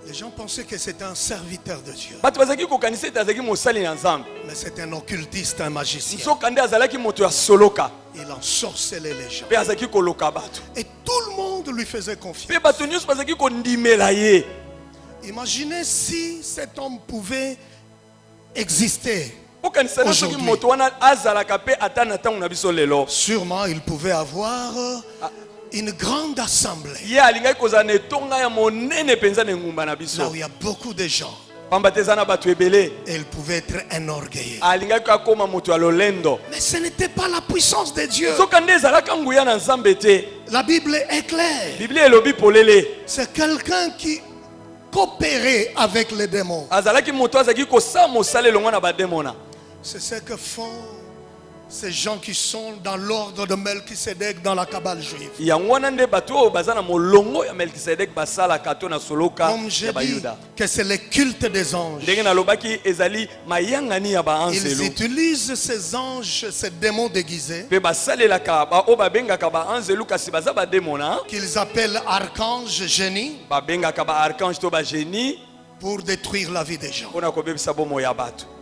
Les gens pensaient que c'était un serviteur de Dieu. Mais c'est un occultiste, un magicien. Il ensorcelait les gens. Et tout le monde lui faisait confiance. Imaginez si cet homme pouvait exister aujourd'hui. Sûrement il pouvait avoir une grande assemblée. Là où il y a beaucoup de gens. Et il pouvait être enorgueilleux. Mais ce n'était pas la puissance de Dieu. La Bible est claire. C'est quelqu'un qui coopérait avec les démons. C'est ce que font ces gens qui sont dans l'ordre de Melchisedec dans la Kabbale juive. Comme j'ai dit que c'est le culte des anges. Ils utilisent ces anges, ces démons déguisés, qu'ils appellent archanges, génies, pour détruire la vie des gens.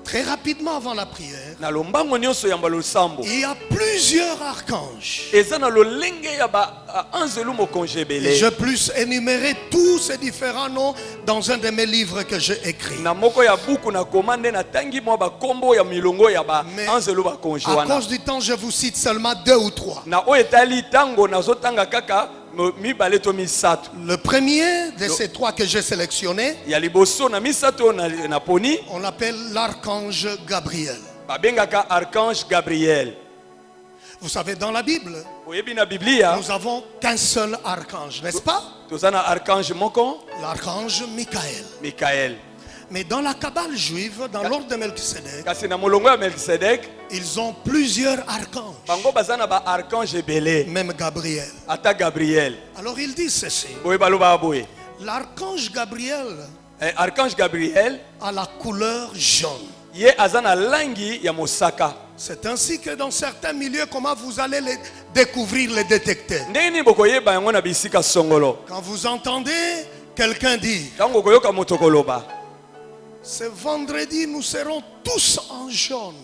Très rapidement avant la prière, il y a plusieurs archanges. Et je peux énumérer tous ces différents noms dans un de mes livres que j'ai écrit. Mais à cause du temps, je vous cite seulement 2 ou 3. Le premier de ces 3 que j'ai sélectionnés, on l'appelle l'archange Gabriel. Vous savez, dans la Bible, nous avons qu'un seul archange, n'est-ce pas? L'archange Michael. Mais dans la Kabbale juive, dans l'ordre de Melchisedec, ils ont plusieurs archanges. Même Gabriel. Alors il dit ceci. L'archange Gabriel a la couleur jaune. C'est ainsi que dans certains milieux, comment vous allez les découvrir, les détecter? Quand vous entendez quelqu'un dire ce vendredi, nous serons tous en jaune.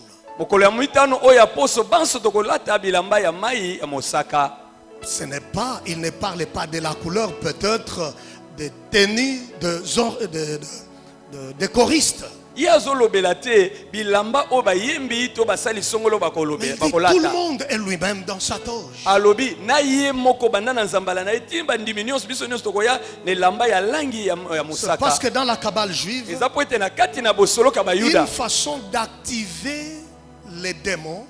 Il ne parlait pas de la couleur, peut-être des tenues de choristes. Mais il dit, tout le monde est lui-même dans sa toge. C'est parce que dans la Kabbale juive, une façon d'activer les démons,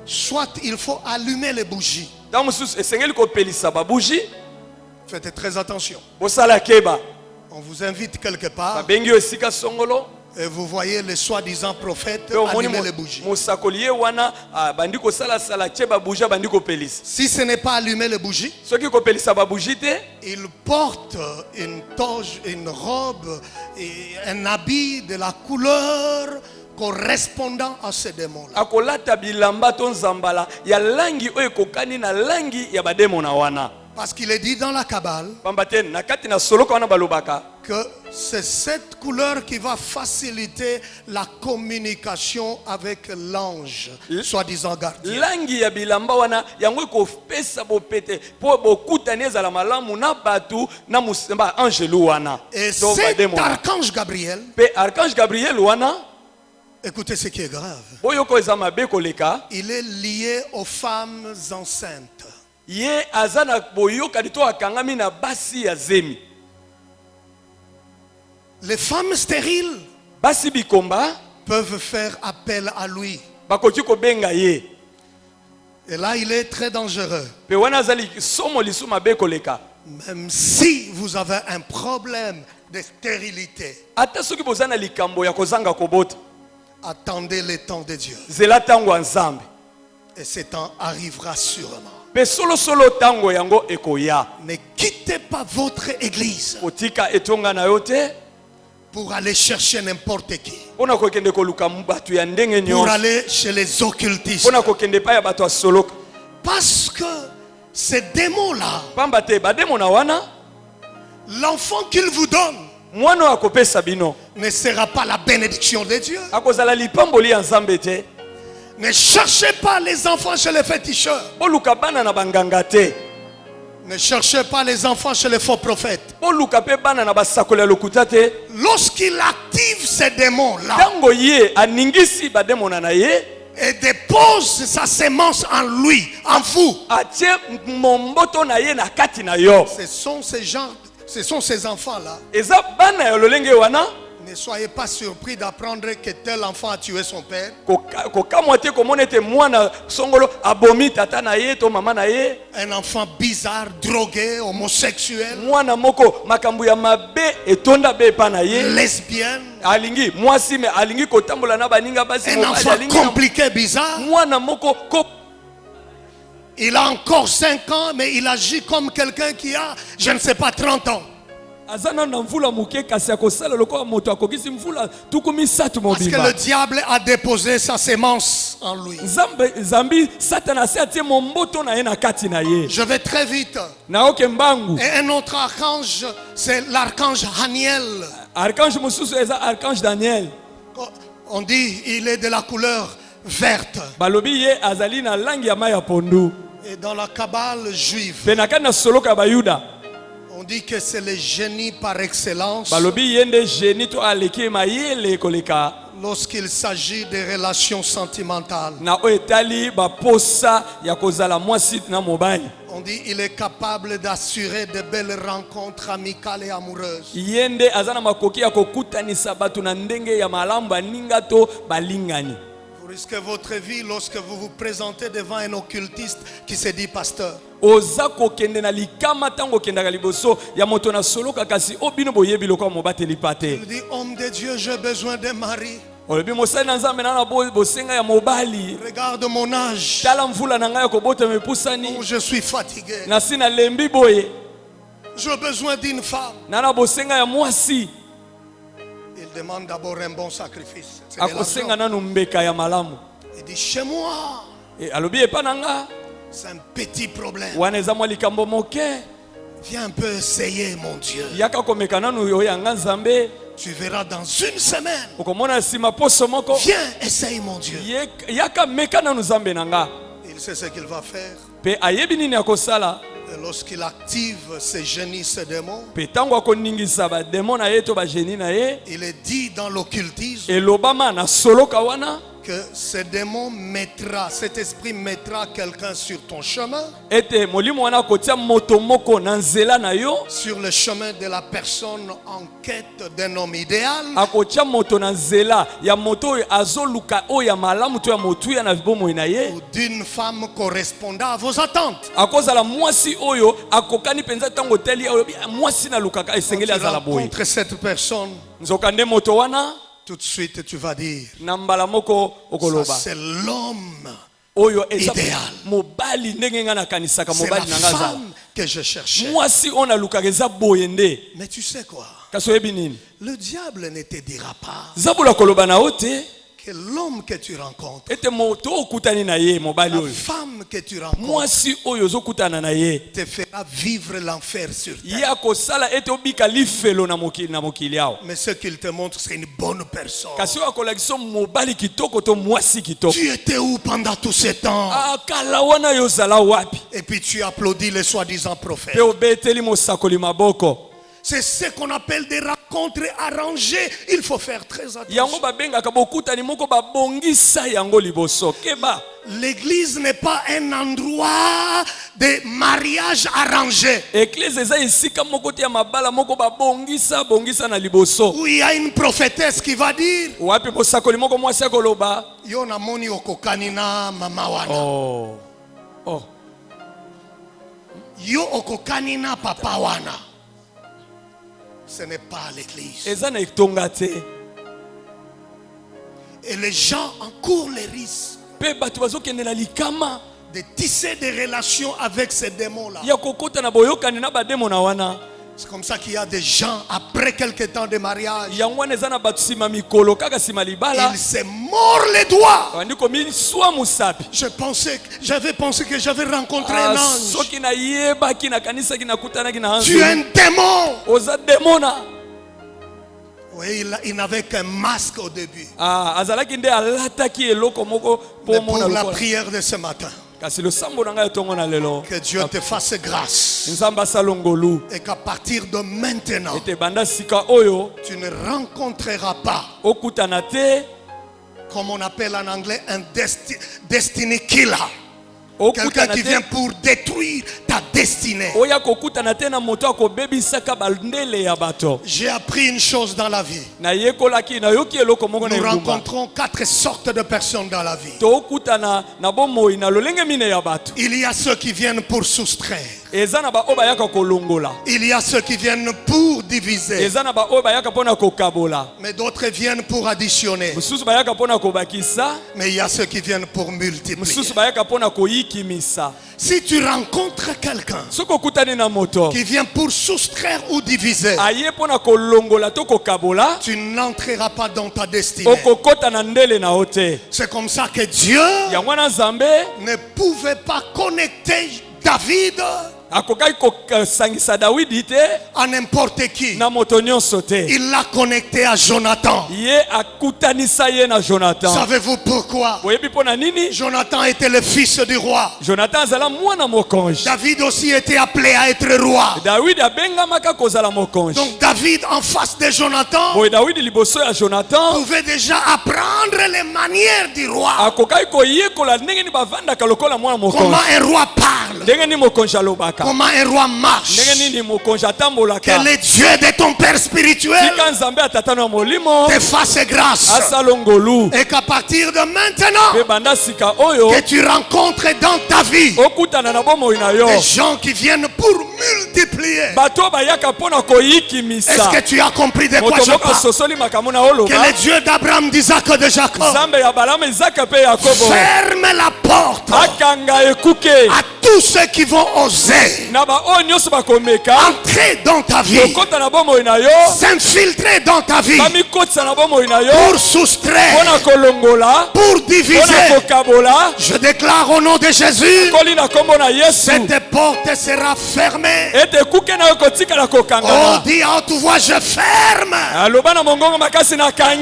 soit il faut allumer les bougies. Faites très attention. On vous invite quelque part et vous voyez les soi-disant prophètes allumer les bougies. Si ce n'est pas allumer les bougies, ils portent une toge, une robe et un habit de la couleur correspondant à ces démons-là. Parce qu'il est dit dans la Kabbale que c'est cette couleur qui va faciliter la communication avec l'ange, soi-disant gardien. Et cet archange Gabriel Écoutez ce qui est grave. Il est lié aux femmes enceintes. Les femmes stériles peuvent faire appel à lui. Et là, il est très dangereux. Même si vous avez un problème de stérilité, attendez le temps de Dieu. Et ce temps arrivera sûrement. Ne quittez pas votre église pour aller chercher n'importe qui. Pour aller chez les occultistes. Parce que ces démons-là, l'enfant qu'il vous donne ne sera pas la bénédiction de Dieu. Ne cherchez pas les enfants chez les féticheurs. Ne cherchez pas les enfants chez les faux prophètes. Lorsqu'il active ces démons-là et dépose sa sémence en lui, en vous, ce sont ces enfants-là. Ne soyez pas surpris d'apprendre que tel enfant a tué son père. Un enfant bizarre, drogué, homosexuel, lesbienne. Un enfant compliqué, bizarre. Il a encore 5 ans, mais il agit comme quelqu'un qui a, je ne sais pas, 30 ans. Parce que le diable a déposé sa sémence en lui. Je vais très vite. Et un autre archange, c'est l'archange Daniel. On dit il est de la couleur verte. Et dans la Kabbale juive, on dit que c'est le génie par excellence lorsqu'il s'agit de relations sentimentales. On dit qu'il est capable d'assurer de belles rencontres amicales et amoureuses. Vous risquez votre vie lorsque vous vous présentez devant un occultiste qui se dit pasteur. Il dit, homme de Dieu, j'ai besoin d'un mari. Regarde mon âge. Oh, je suis fatigué. J'ai besoin d'une femme. Il demande d'abord un bon sacrifice. Il dit chez moi, c'est un petit problème. Viens un peu essayer mon Dieu. Tu verras dans une semaine. Viens, essaye mon Dieu. Il sait ce qu'il va faire. Et lorsqu'il active ces génies, ces démons, il est dit dans l'occultisme que ce démon mettra, cet esprit mettra quelqu'un sur ton chemin, sur le chemin de la personne en quête d'un homme idéal, ou d'une femme correspondant à vos attentes. Contre cette personne, tout de suite tu vas dire, ça c'est l'homme idéal. C'est la femme que je cherchais. Mais tu sais quoi? Le diable ne te dira pas que l'homme que tu rencontres, la femme que tu rencontres, te fera vivre l'enfer sur terre. Mais ce qu'il te montre, c'est une bonne personne. Tu étais où pendant tout ce temps? Et puis tu applaudis les soi-disant prophètes. C'est ce qu'on appelle des rencontres arrangées. Il faut faire très attention. L'église n'est pas un endroit de mariage arrangé. Où il y a une prophétesse qui va dire Yo namoni okokani na mama wana. Yo okokani na papa wana. Ce n'est pas l'église. Et les gens encourent les risques de tisser des relations avec ces démons-là. C'est comme ça qu'il y a des gens, après quelques temps de mariage, ils se mordent les doigts. J'avais pensé que j'avais rencontré un ange. Tu es un démon. Oui, il n'avait qu'un masque au début. Mais pour la prière de ce matin, que Dieu te fasse grâce et qu'à partir de maintenant tu ne rencontreras pas, comme on appelle en anglais, un destiny killer. Quelqu'un qui vient pour détruire ta destinée. J'ai appris une chose dans la vie. Nous rencontrons 4 sortes de personnes dans la vie. Il y a ceux qui viennent pour soustraire. Il y a ceux qui viennent pour diviser. Mais d'autres viennent pour additionner. Mais il y a ceux qui viennent pour multiplier. Si tu rencontres quelqu'un qui vient pour soustraire ou diviser, tu n'entreras pas dans ta destinée. C'est comme ça que Dieu ne pouvait pas connecter David à n'importe qui. Il l'a connecté à Jonathan. Savez-vous pourquoi? Jonathan était le fils du roi. David aussi était appelé à être roi. Donc David en face de Jonathan pouvait déjà apprendre les manières du roi. Comment un roi parle, comment un roi marche. Que le Dieu de ton Père spirituel te fasse grâce. Et qu'à partir de maintenant, que tu rencontres dans ta vie des gens qui viennent pour multiplier. Est-ce que tu as compris de quoi je parle? Que le Dieu d'Abraham, d'Isaac et de Jacob ferme la porte à tous ceux qui vont oser entrer dans ta vie, s'infiltrer dans ta vie pour soustraire, pour diviser. Je déclare au nom de Jésus, cette porte sera fermée. Oh, dis à haute voix, je ferme.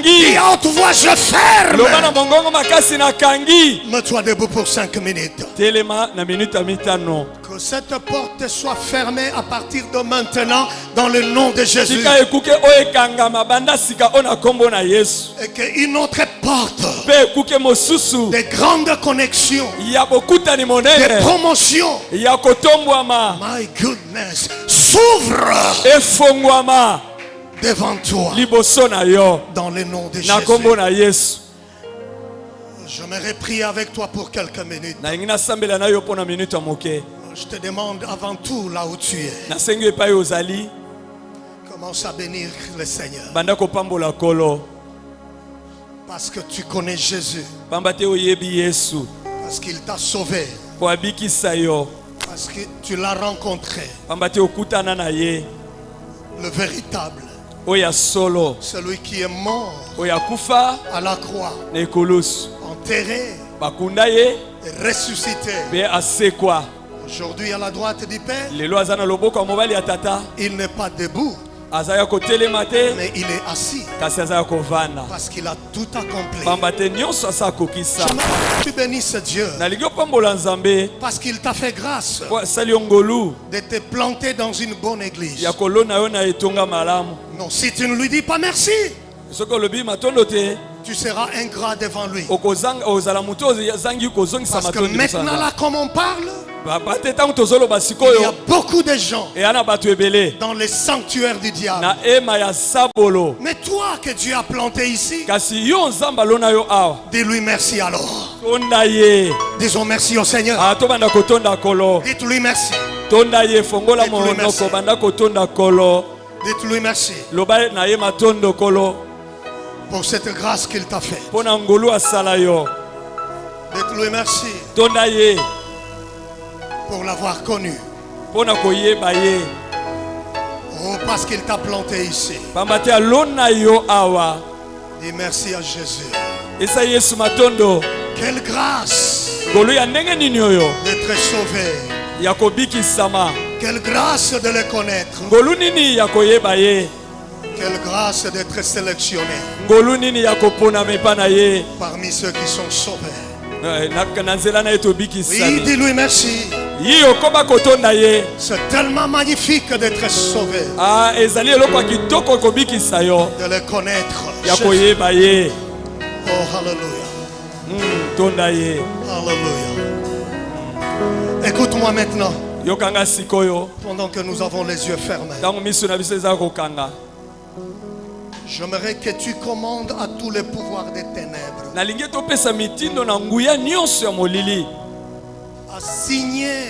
Dis à haute voix, je ferme. Mets-toi debout pour 5 minutes. Que cette porte soit fermée à partir de maintenant dans le nom de Jésus. Et qu'une autre porte de grandes connexions, de promotions, my goodness, s'ouvre devant toi dans le nom de Jésus. J'aimerais prier avec toi pour quelques minutes. Je te demande avant tout là où tu es, commence à bénir le Seigneur. Parce que tu connais Jésus. Parce qu'il t'a sauvé. Parce que tu l'as rencontré. Le véritable. Celui qui est mort à la croix, enterré et ressuscité. Aujourd'hui à la droite du Père, il n'est pas debout Mais il est assis parce qu'il a tout accompli. Je bénisse Dieu parce qu'il t'a fait grâce de te planter dans une bonne église. Non, si tu ne lui dis pas merci, tu seras ingrat devant lui. Parce que maintenant là, comme on parle, il y a beaucoup de gens dans les sanctuaires du diable. Mais toi que Dieu a planté ici, dis-lui merci alors. Disons merci au Seigneur. Dites-lui merci. Dites-lui merci pour cette grâce qu'il t'a faite. Dites-lui merci pour l'avoir connu. Oh, parce qu'il t'a planté ici. Dis merci à Jésus. Quelle grâce d'être sauvé. Quelle grâce de le connaître. Quelle grâce d'être sélectionné parmi ceux qui sont sauvés. Oui, dis-lui merci. C'est tellement magnifique d'être sauvé. De le connaître. Oh, alléluia. Alléluia. Écoute-moi maintenant. Pendant que nous avons les yeux fermés. J'aimerais que tu commandes à tous les pouvoirs des ténèbres à signer,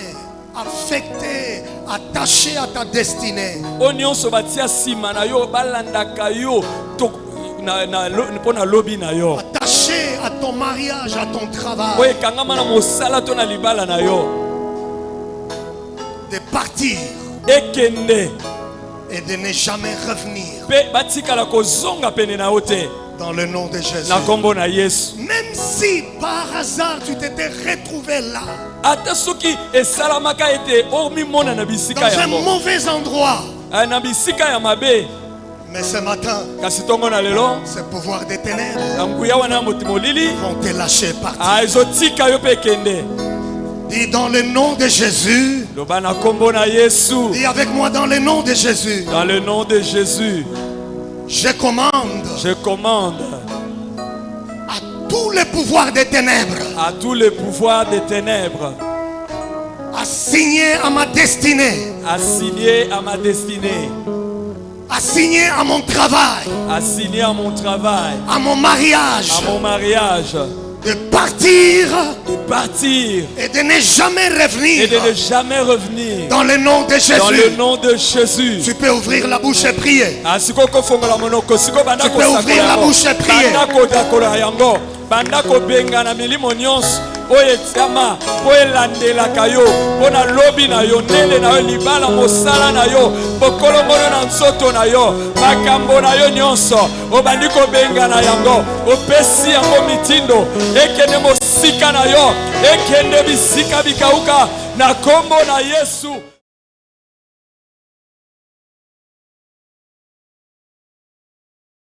affecter, attacher à ta destinée. Attaché à ton mariage, à ton travail. De partir et de ne jamais revenir. Dans le nom de Jésus. Même si par hasard tu t'étais retrouvé là, dans un mauvais endroit, mais ce matin, ce pouvoir des ténèbres vont te lâcher partir. Dis dans le nom de Jésus. Dis avec moi dans le nom de Jésus.
Dans le nom de Jésus.
Je commande à tous les pouvoirs des ténèbres.
À tous les pouvoirs des ténèbres.
À signer à ma destinée.
À signer à ma destinée.
À signer à mon travail.
À signer à mon travail.
À mon mariage.
À mon mariage.
De partir.
De partir.
Et de ne jamais revenir.
Et de ne jamais revenir.
Dans le nom de Jésus.
Dans le nom de Jésus.
Tu peux ouvrir la bouche et prier.
Tu peux
ouvrir la bouche et prier.
Bandako benga na milimo nyonso oye tsama oyelandela kayo pona lobi na yo nele na yo libala mosala na yo bokolongono na nsoto na yo makambo na yo nyonso obandiko benga na yango opesi yango mitindo ekende mosika na yo ekende bisika bikauka na kombo na Yesu.